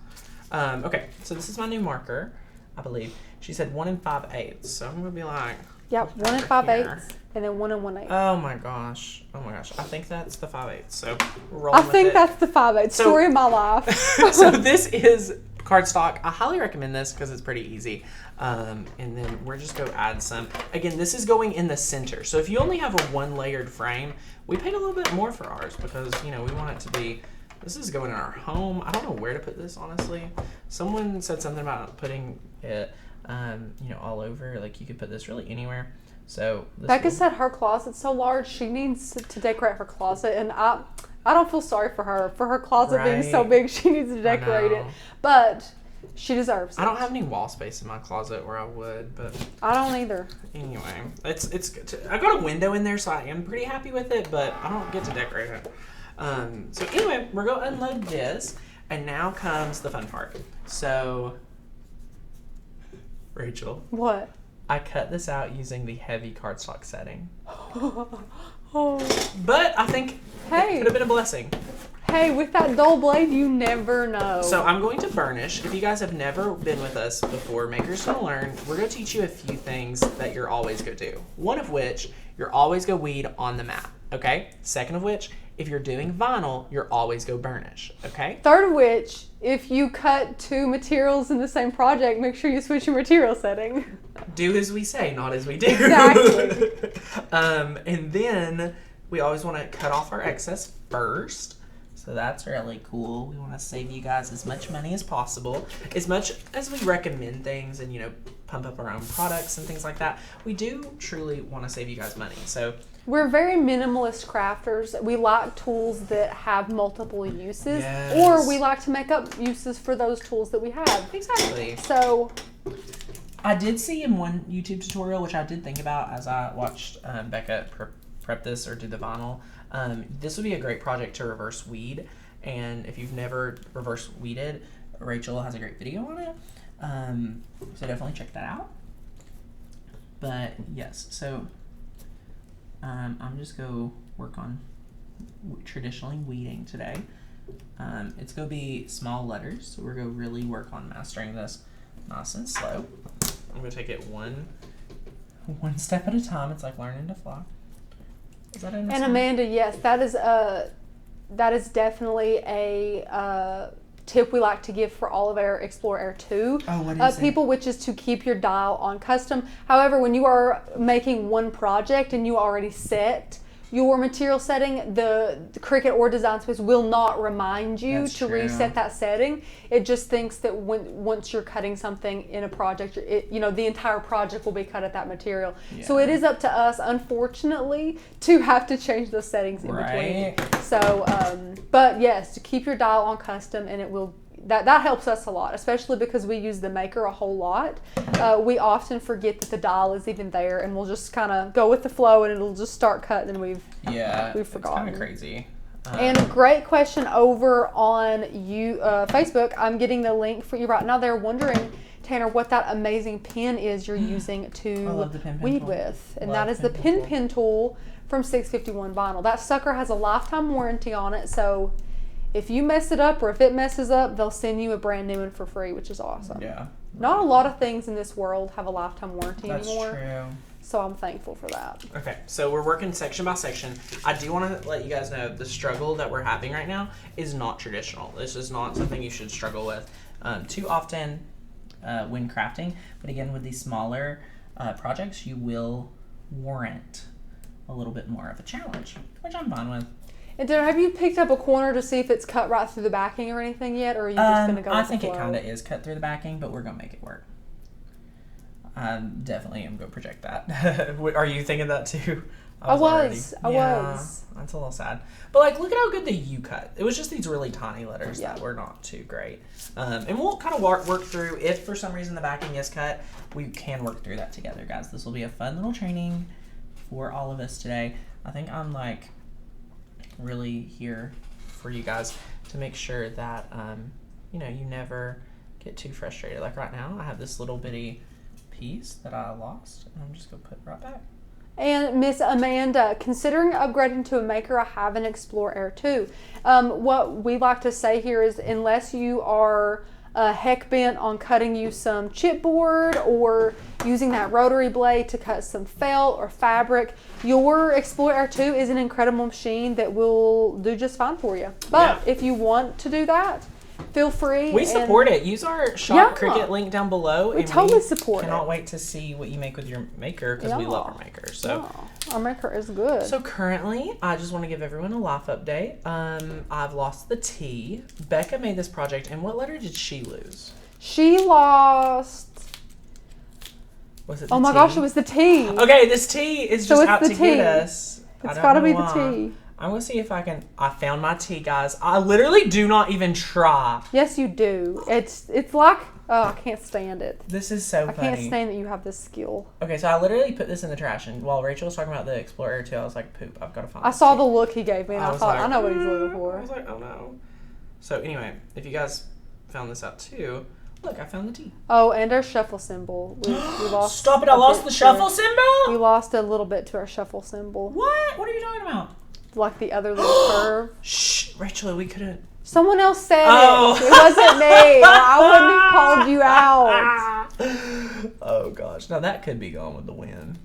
Okay, so this is my new marker, I believe. She said 1 5/8, so I'm gonna be like. Yep, 1 5/8, and then 1 1/8. Oh my gosh. I think that's the 5/8. So we're rolling I think with it. that's the 5/8 story of my life. So this is cardstock. I highly recommend this because it's pretty easy. And then we're just going to add some. Again, this is going in the center. So if you only have a 1-layered frame, we paid a little bit more for ours because, we want it to be, this is going in our home. I don't know where to put this, honestly. Someone said something about putting it, all over. Like you could put this really anywhere. So Becca said her closet's so large, she needs to decorate her closet, and I don't feel sorry for her closet being so big. She needs to decorate it, but she deserves it. I don't have any wall space in my closet where I would, but I don't either. Anyway, it's good I got a window in there, so I am pretty happy with it, but I don't get to decorate it. So anyway, we're going to unload this, and now comes the fun part. So, Rachel. What? I cut this out using the heavy cardstock setting. Oh. But I think it could have been a blessing. Hey, with that dull blade, you never know. So I'm going to burnish. If you guys have never been with us before, Maker's Gonna Learn, we're going to teach you a few things that you're always going to do. One of which, you're always going to weed on the mat, okay? Second of which, if you're doing vinyl, you're always go burnish, okay? Third of which, if you cut 2 materials in the same project, make sure you switch your material setting. Do as we say, not as we do. Exactly. And then we always want to cut off our excess first. So that's really cool. We want to save you guys as much money as possible. As much as we recommend things and, pump up our own products and things like that, we do truly want to save you guys money. So we're very minimalist crafters. We like tools that have multiple uses, yes. Or we like to make up uses for those tools that we have. Exactly. So I did see in one YouTube tutorial, which I did think about as I watched Becca prep this or do the vinyl, this would be a great project to reverse weed. And if you've never reverse weeded, Rachel has a great video on it. So definitely check that out. But yes, so I'm just go work on traditionally weeding today. It's gonna be small letters, so we're gonna really work on mastering this nice and slow. I'm gonna take it one step at a time. It's like learning to fly. Is that in and Amanda, yes, that is definitely a tip we like to give for all of our Explore Air 2 people, which is to keep your dial on custom. However, when you are making one project and you already set your material setting, the Cricut or Design Space will not remind you to reset that setting. It just thinks that once you're cutting something in a project, the entire project will be cut at that material. Yeah. So it is up to us, unfortunately, to have to change those settings in between. So, but yes, to keep your dial on custom, and it will. That helps us a lot, especially because we use the Maker a whole lot. We often forget that the dial is even there, and we'll just kind of go with the flow, and it'll just start cutting, and we've forgotten. It's kind of crazy. And a great question over on Facebook. I'm getting the link for you right now. They're wondering, Tanner, what that amazing pen is you're using to weed with, and that is the Pen tool from 651 Vinyl. That sucker has a lifetime warranty on it, so if you mess it up or if it messes up, they'll send you a brand new one for free, which is awesome. Yeah. Not a lot of things in this world have a lifetime warranty anymore. That's true. So I'm thankful for that. Okay, so we're working section by section. I do want to let you guys know the struggle that we're having right now is not traditional. This is not something you should struggle with too often when crafting. But again, with these smaller projects, you will warrant a little bit more of a challenge, which I'm fine with. And have you picked up a corner to see if it's cut right through the backing or anything yet, or are you just going to go I with think the it flow? kind of is cut through the backing, but we're going to make it work. I definitely am going to project that. Are you thinking that too? I was. That's a little sad. But like, look at how good the U cut. It was just these really tiny letters that were not too great. And we'll kind of work through, if for some reason the backing is cut, we can work through that together, guys. This will be a fun little training for all of us today. I think I'm like really here for you guys to make sure that, you know, you never get too frustrated. Like right now, I have this little bitty piece that I lost, and I'm just going to put it right back. And Miss Amanda, considering upgrading to a Maker, I have an Explore Air 2. What we like to say here is, unless you are heck bent on cutting you some chipboard or using that rotary blade to cut some felt or fabric, your Explore Air 2 is an incredible machine that will do just fine for you. But if you want to do that, feel free. We support it. Use our Shop Cricut link down below. We totally support it. Cannot wait to see what you make with your Maker, because we love our Maker. So our Maker is good. So currently, I just want to give everyone a life update. I've lost the T. Becca made this project, and what letter did she lose? She lost. Was it the Oh my T? gosh, it was the T. Okay, this T is just out to get us. It's got to be the T. I'm going to see if I can. I found my T, guys. I literally do not even try. Yes, you do. It's like, oh, I can't stand it. This is so funny. I can't stand that you have this skill. Okay, so I literally put this in the trash, and while Rachel was talking about the Explore Air 2, I was like, poop, I've got to find I saw the look he gave me, and I thought, like, I know what he's looking for. I was like, oh no. So anyway, if you guys found this out too, look, I found the T. Oh, and our shuffle symbol. We lost. Stop it, I lost the shuffle symbol? We lost a little bit to our shuffle symbol. What? What are you talking about? Like the other little curve. Shh, Rachel, we couldn't. Someone else said it. It wasn't me. I wouldn't have called you out. Oh gosh, now that could be gone with the wind.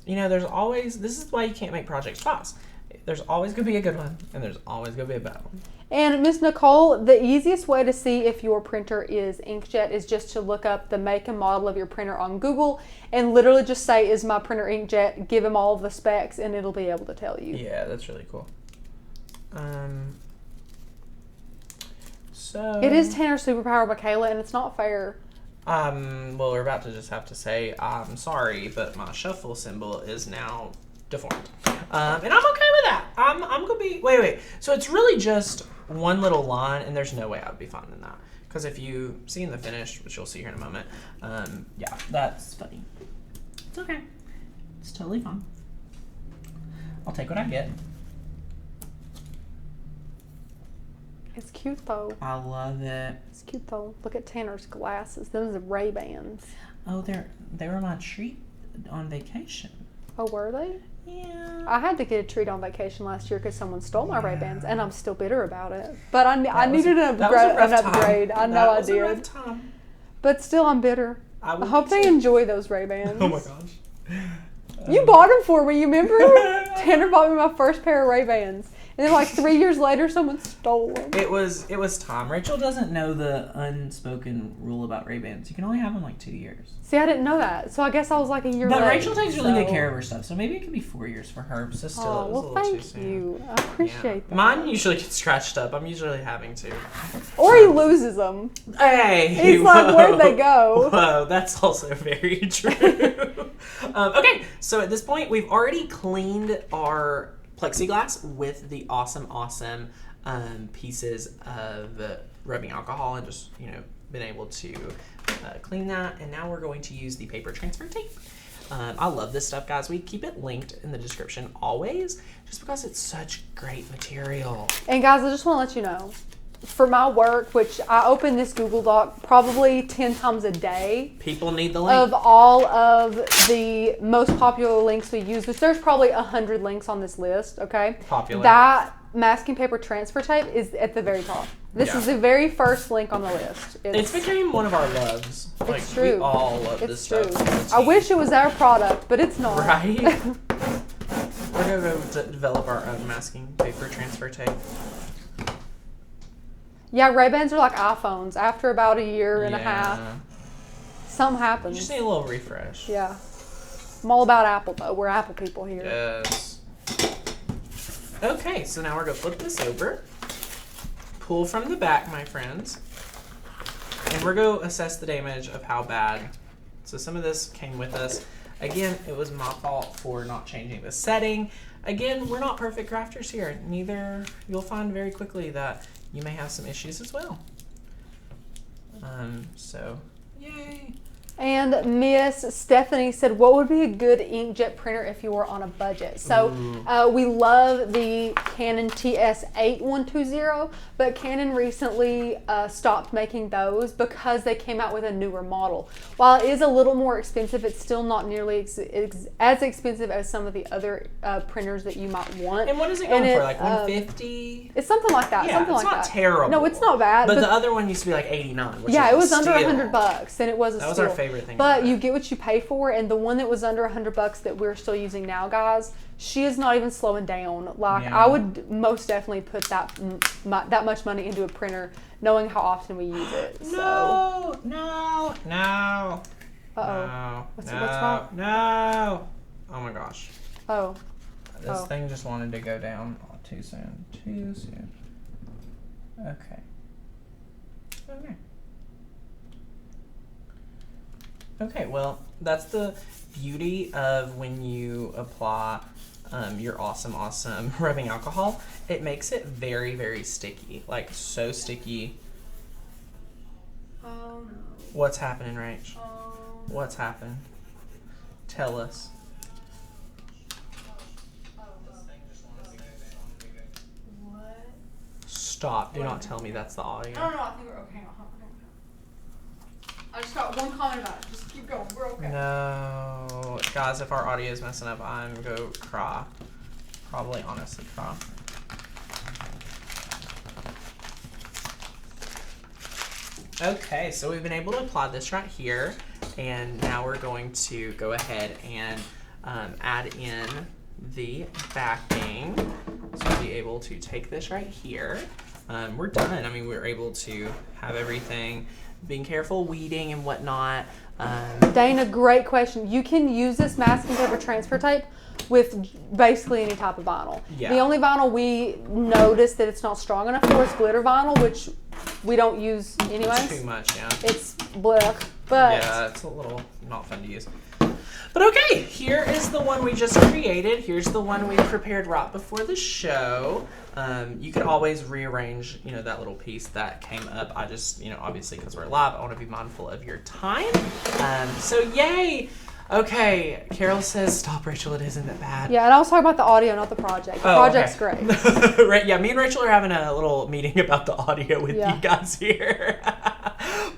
You know, there's always, this is why you can't make projects fast. There's always going to be a good one, and there's always going to be a bad one. And Miss Nicole, the easiest way to see if your printer is inkjet is just to look up the make and model of your printer on Google and literally just say, is my printer inkjet? Give them all of the specs, and it'll be able to tell you. Yeah, that's really cool. So it is Tanner's Superpower, Michaela, and it's not fair. Well, we're about to just have to say, I'm sorry, but my shuffle symbol is now deformed. And I'm okay with that. I'm gonna be, wait. So it's really just one little line, and there's no way I would be finding that. Because if you see in the finish, which you'll see here in a moment, yeah, that's funny. It's okay. It's totally fine. I'll take what I get. It's cute though. I love it. It's cute though. Look at Tanner's glasses. Those are Ray-Bans. Oh, they were my treat on vacation. Oh, were they? Yeah. I had to get a treat on vacation last year because someone stole my Ray-Bans, and I'm still bitter about it. But I needed an upgrade. I know I did. A rough time. But still, I'm bitter. I hope they enjoy those Ray-Bans. Oh my gosh. You bought them for me. You remember? Tanner bought me my first pair of Ray-Bans. And then like 3 years later, someone stole them. It was time. Rachel doesn't know the unspoken rule about Ray-Bans. You can only have them like 2 years. See, I didn't know that. So I guess I was like a year But late. Rachel takes really good care of her stuff. So maybe it could be 4 years for her. So still, it was a little too soon. Thank you. I appreciate that. Mine usually gets scratched up. I'm usually having to. Or he loses them. Hey. He's like, where'd they go? Whoa, that's also very true. Okay, so at this point, we've already cleaned our plexiglass with the awesome pieces of rubbing alcohol, and just, you know, been able to clean that. And now we're going to use the paper transfer tape. I love this stuff, guys. We keep it linked in the description always, just because it's such great material. And guys, I just want to let you know, for my work, which I open this Google Doc probably 10 times a day. People need the link. Of all of the most popular links we use, which there's probably 100 links on this list, okay? Popular. That masking paper transfer tape is at the very top. This is the very first link on the list. It's became one of our loves. Like, it's true. We all love this stuff. I wish it was our product, but it's not. Right? We're going to develop our own masking paper transfer tape. Yeah, Ray-Bans are like iPhones. After about a year and a half, something happens. You just need a little refresh. Yeah. I'm all about Apple, though. We're Apple people here. Yes. Okay, so now we're gonna flip this over, pull from the back, my friends, and we're gonna assess the damage of how bad. So some of this came with us. Again, it was my fault for not changing the setting. Again, we're not perfect crafters here. Neither, you'll find very quickly that you may have some issues as well. So, yay. And Miss Stephanie said, what would be a good inkjet printer if you were on a budget? So we love the Canon TS8120, but Canon recently stopped making those because they came out with a newer model. While it is a little more expensive, it's still not nearly as expensive as some of the other printers that you might want. And what is it going for, like 150? It's something like that. Yeah, something it's like not that. terrible. No, it's not bad. But the other one used to be like 89. Which yeah, is it was under steal. $100, and it was a That was steal. our favorite thing. But you get what you pay for, and the one that was under $100 that we're still using now, guys, she is not even slowing down. Like, Yeah. I would most definitely put that much money into a printer, knowing how often we use it. No. Uh-oh. No. What's wrong? No. Oh my gosh. Oh. This thing just wanted to go down too soon. Too soon. Okay. Okay, well, that's the beauty of when you apply your awesome rubbing alcohol. It makes it very, very sticky. Like, so sticky. Oh, no. What's happening, Rach? Oh. What's happened? Tell us. What? Stop. Do not tell me that's the audio. No, I think we're okay. I just got one comment about it. Just keep going. We're okay. No. Guys, if our audio is messing up, I'm going to cry. Probably honestly cry. Okay, so we've been able to apply this right here, and now we're going to go ahead and add in the backing. So we'll be able to take this right here. We're done. I mean, we're able to have everything, being careful, weeding and whatnot. Dana, great question. You can use this masking tape or transfer tape with basically any type of vinyl. Yeah. The only vinyl we noticed that it's not strong enough for is glitter vinyl, which we don't use anyways. Too much, yeah. It's blech, but yeah, it's a little not fun to use. But okay, here is the one we just created. Here's the one we prepared right before the show. You could always rearrange, that little piece that came up. I just, obviously because we're live, I want to be mindful of your time. So yay! Okay, Carol says, stop, Rachel, it isn't that bad. yeah, and I was talking about the audio, not the project. The project's great. Right, yeah, me and Rachel are having a little meeting about the audio with you guys here.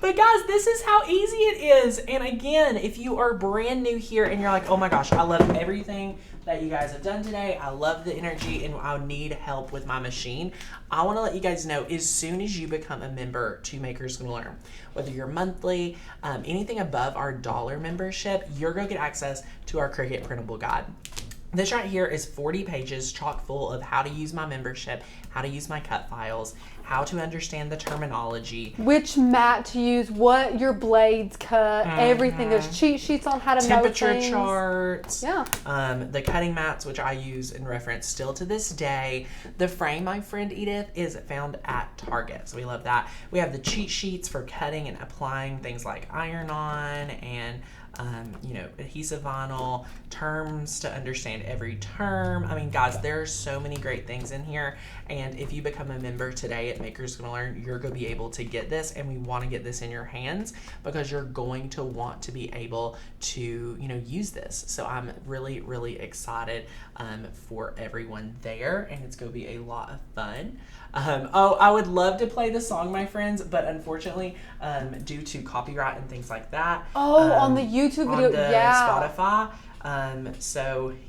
But guys, this is how easy it is. And again, if you are brand new here and you're like, oh my gosh, I love everything that you guys have done today. I love the energy and I need help with my machine. I want to let you guys know, as soon as you become a member to Makers Gonna Learn, whether you're monthly, anything above our $1 membership, you're going to get access to our Cricut printable guide. This right here is 40 pages chock full of how to use my membership, how to use my cut files, how to understand the terminology, which mat to use, what your blades cut, everything. There's cheat sheets on how to know things. temperature charts, Yeah. The cutting mats, which I use in reference still to this day. The frame, my friend Edith, is found at Target, so we love that. We have the cheat sheets for cutting and applying things like iron-on and adhesive vinyl, terms to understand every term. I mean, guys, there are so many great things in here. And if you become a member today at Makers Gonna Learn, you're going to be able to get this, and we want to get this in your hands because you're going to want to be able to, use this. So I'm really, really excited for everyone there, and it's going to be a lot of fun. I would love to play the song, my friends, but unfortunately, due to copyright and things like that. On the YouTube video, on the Spotify.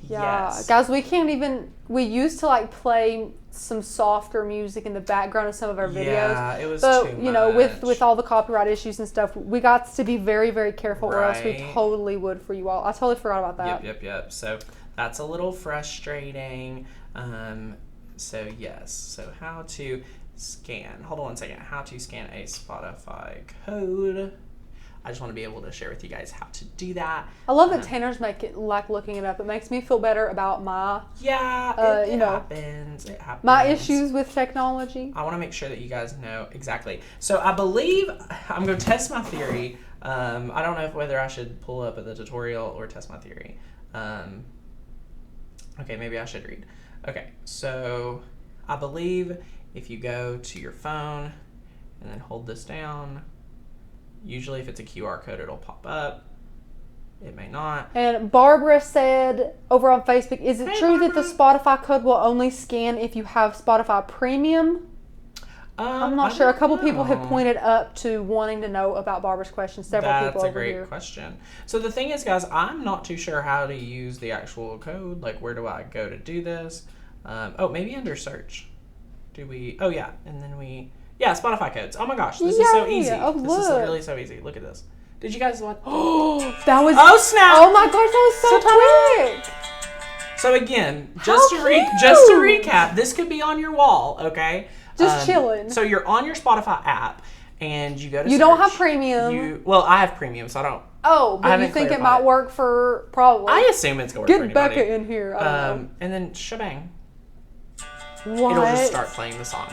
Yes. Guys, we used to play some softer music in the background of some of our videos. Yeah, it was too much. with all the copyright issues and stuff, we got to be very, very careful, or else we totally would for you all. I totally forgot about that. Yep. So that's a little frustrating. So how to scan. Hold on one second. How to scan a Spotify code. I just want to be able to share with you guys how to do that. I love that Tanner's like looking it up. It makes me feel better about my it happens. It happens. My issues with technology. I want to make sure that you guys know exactly. So I believe I'm going to test my theory. I don't know whether I should pull up the tutorial or test my theory. Okay, maybe I should read. Okay, so I believe if you go to your phone and then hold this down, usually if it's a QR code, it'll pop up. It may not. And Barbara said over on Facebook, is it true that the Spotify code will only scan if you have Spotify Premium? I'm not sure. A couple people have pointed up to wanting to know about Barbara's question. Several people over here. That's a great question. So the thing is, guys, I'm not too sure how to use the actual code. Like, where do I go to do this? Maybe under search. Oh, yeah. And then Spotify codes. Oh, my gosh. This is so easy. This is really so easy. Look at this. Did you guys want... Oh, that was... Oh, snap! Oh, my gosh, that was so quick! So, again, just to recap, this could be on your wall, okay? Just chilling. So, you're on your Spotify app, and you go to You search. don't have premium. Well, I have premium, so I don't... Oh, but you think it might work for... Probably. I assume it's going to work for anybody. Get Becca in here. I don't know. And then, shebang. What? It'll just start playing the song.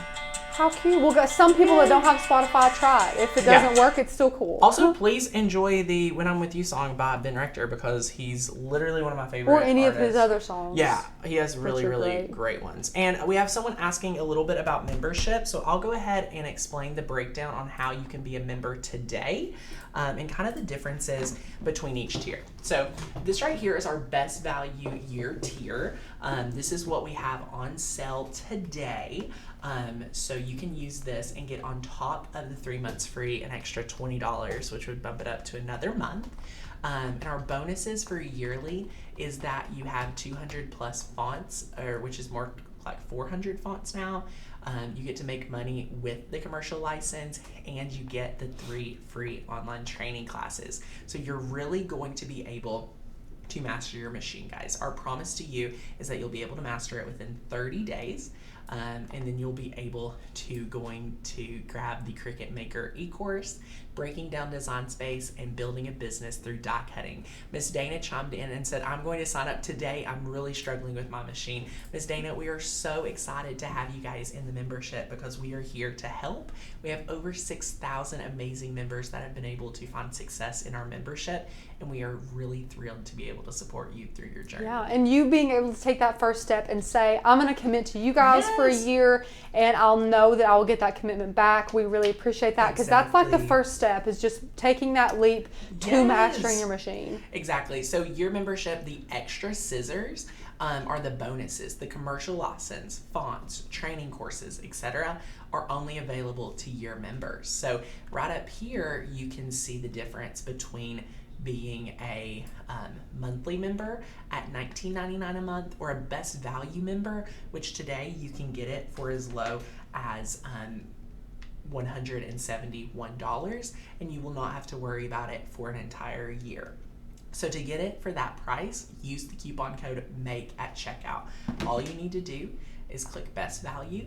How cute. Well, some people that don't have Spotify try it. If it doesn't work, it's still cool. Also, please enjoy the When I'm With You song by Ben Rector, because he's literally one of my favorite artists. Or any of his other songs. Yeah, he has really great ones. And we have someone asking a little bit about membership, so I'll go ahead and explain the breakdown on how you can be a member today, and kind of the differences between each tier. So this right here is our best value year tier. This is what we have on sale today. So you can use this and get on top of the 3 months free an extra $20, which would bump it up to another month. And our bonuses for yearly is that you have 200 plus fonts, which is more like 400 fonts now. You get to make money with the commercial license, and you get the 3 free online training classes. So you're really going to be able to master your machine, guys. Our promise to you is that you'll be able to master it within 30 days. And then you'll be able to grab the Cricut Maker e-course, breaking down design space and building a business through die cutting. Miss Dana chimed in and said, I'm going to sign up today. I'm really struggling with my machine. Miss Dana, we are so excited to have you guys in the membership because we are here to help. We have over 6,000 amazing members that have been able to find success in our membership, and we are really thrilled to be able to support you through your journey. Yeah, and you being able to take that first step and say, I'm going to commit to you guys for a year, and I'll know that I will get that commitment back. We really appreciate that, because that's like the first step, is just taking that leap to mastering your machine. Exactly. So your membership, the extra scissors, are the bonuses. The commercial license, fonts, training courses, etc. are only available to your members. So right up here, you can see the difference between being a monthly member at $19.99 a month, or a best value member, which today you can get it for as low as $171, and you will not have to worry about it for an entire year. So to get it for that price, use the coupon code MAKE at checkout. All you need to do is click best value,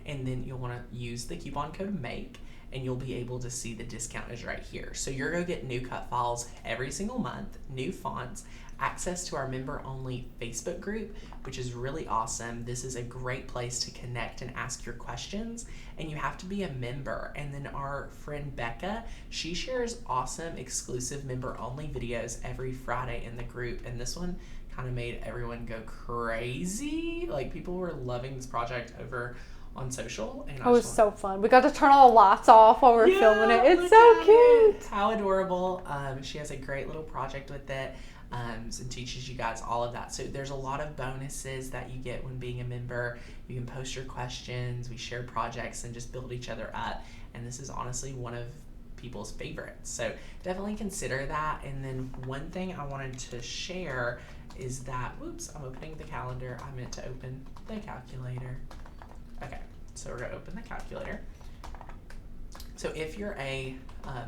and then you'll want to use the coupon code MAKE, and you'll be able to see the discount is right here. So you're going to get new cut files every single month, new fonts, access to our member-only Facebook group, which is really awesome. This is a great place to connect and ask your questions, and you have to be a member. And then our friend Becca, she shares awesome exclusive member-only videos every Friday in the group, and this one kind of made everyone go crazy. Like, people were loving this project over on social. And it was so fun. We got to turn all the lights off while we were filming it. It's so cute. How adorable. She has a great little project with it, and teaches you guys all of that. So there's a lot of bonuses that you get when being a member. You can post your questions, we share projects, and just build each other up. And this is honestly one of people's favorites. So definitely consider that. And then one thing I wanted to share is that, whoops, I'm opening the calendar. I meant to open the calculator. Okay, so we're going to open the calculator. So if you're a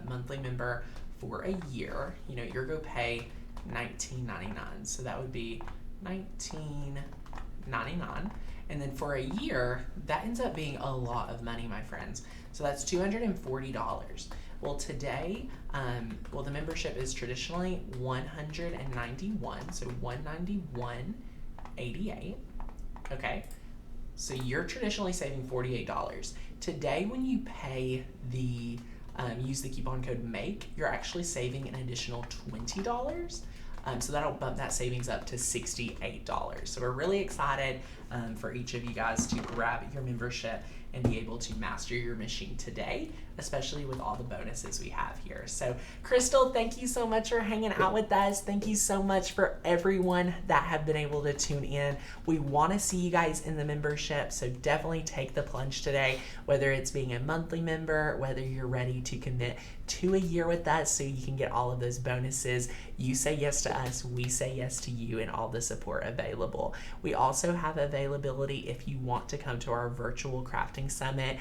monthly member for a year, you're going to pay $19.99. So that would be $19.99. And then for a year, that ends up being a lot of money, my friends. So that's $240. Well, today, the membership is traditionally $191, so $191.88. Okay, so you're traditionally saving $48. Today, when you pay the use the coupon code MAKE, you're actually saving an additional $20. So that'll bump that savings up to $68. So we're really excited for each of you guys to grab your membership and be able to master your machine today, especially with all the bonuses we have here. So Crystal, thank you so much for hanging out with us. Thank you so much for everyone that have been able to tune in. We want to see you guys in the membership, so definitely take the plunge today, whether it's being a monthly member, whether you're ready to commit to a year with us so you can get all of those bonuses. You say yes to us, we say yes to you, and all the support available. We also have availability if you want to come to our virtual crafting summit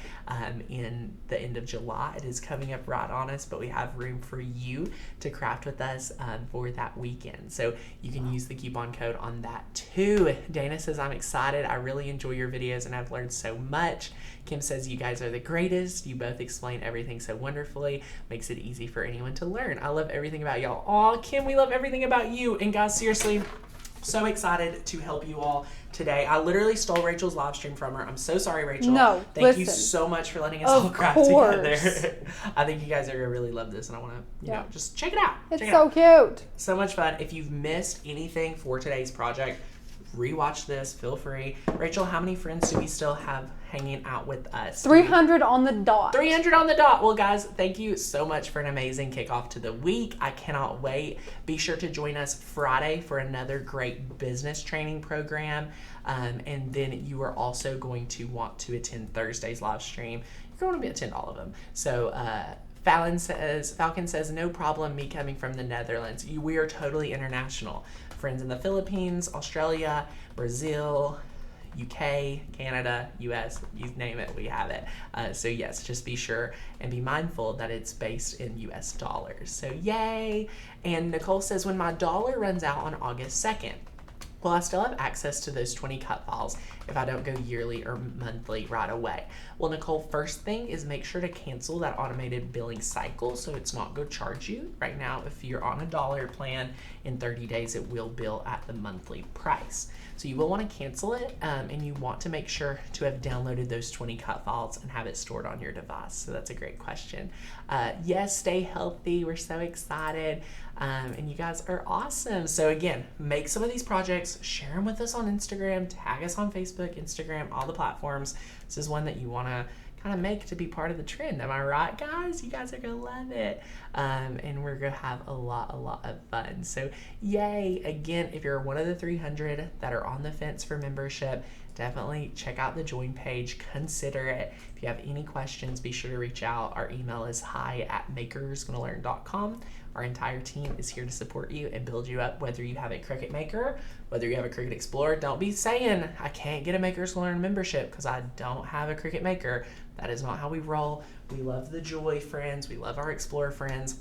in the end of July. It is coming up right on us, but we have room for you to craft with us for that weekend. So you can use the coupon code on that too. Dana says, I'm excited. I really enjoy your videos and I've learned so much. Kim says, you guys are the greatest. You both explain everything so wonderfully. Makes it easy for anyone to learn. I love everything about y'all. Aw, Kim, we love everything about you. And guys, seriously, so excited to help you all today. I literally stole Rachel's live stream from her. I'm so sorry, Rachel. No, Thank you so much for letting us all craft together. I think you guys are gonna really love this, and I want to, you know, just check it out. It's so cute. So much fun. If you've missed anything for today's project, rewatch this. Feel free. Rachel, how many friends do we still have hanging out with us? 300 on the dot. 300 on the dot. Well, guys, thank you so much for an amazing kickoff to the week. I cannot wait. Be sure to join us Friday for another great business training program. And then you are also going to want to attend Thursday's live stream. You're going to attend all of them. So, Falcon says, no problem, me coming from the Netherlands. We are totally international. Friends in the Philippines, Australia, Brazil, UK, Canada, US, you name it, we have it. So yes, just be sure and be mindful that it's based in US dollars. So yay! And Nicole says, when my dollar runs out on August 2nd, well, I still have access to those 20 cut files if I don't go yearly or monthly right away. Well, Nicole, first thing is make sure to cancel that automated billing cycle so it's not going to charge you. Right now, if you're on a dollar plan, in 30 days, it will bill at the monthly price. So you will want to cancel it, and you want to make sure to have downloaded those 20 cut files and have it stored on your device. So that's a great question. Yes, stay healthy. We're so excited. And you guys are awesome. So again, make some of these projects, share them with us on Instagram, tag us on Facebook, Instagram, all the platforms. This is one that you want to kind of make to be part of the trend. Am I right, guys? You guys are going to love it. And we're going to have a lot of fun. So yay. Again, if you're one of the 300 that are on the fence for membership, definitely check out the join page, consider it. If you have any questions, be sure to reach out. Our email is hi@makersgonnalearn.com. Our entire team is here to support you and build you up, whether you have a Cricut Maker, whether you have a Cricut Explorer. Don't be saying, I can't get a Makers Gonna Learn membership because I don't have a Cricut Maker. That is not how we roll. We love the Joy friends. We love our Explorer friends.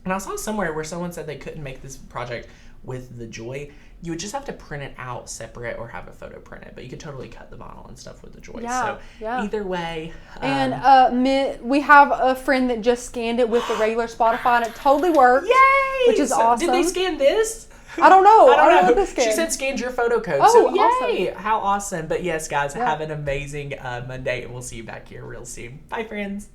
And I saw somewhere where someone said they couldn't make this project with the Joy. You would just have to print it out separate or have a photo printed, but you could totally cut the vinyl and stuff with the Joy. Yeah, so either way. And we have a friend that just scanned it with the regular Spotify and it totally worked. Yay! Which is awesome. Did they scan this? I don't know. I don't know what they scanned. She said scanned your photo code. Oh, so yay! awesome. How awesome. But yes, guys, have an amazing Monday and we'll see you back here real soon. Bye, friends.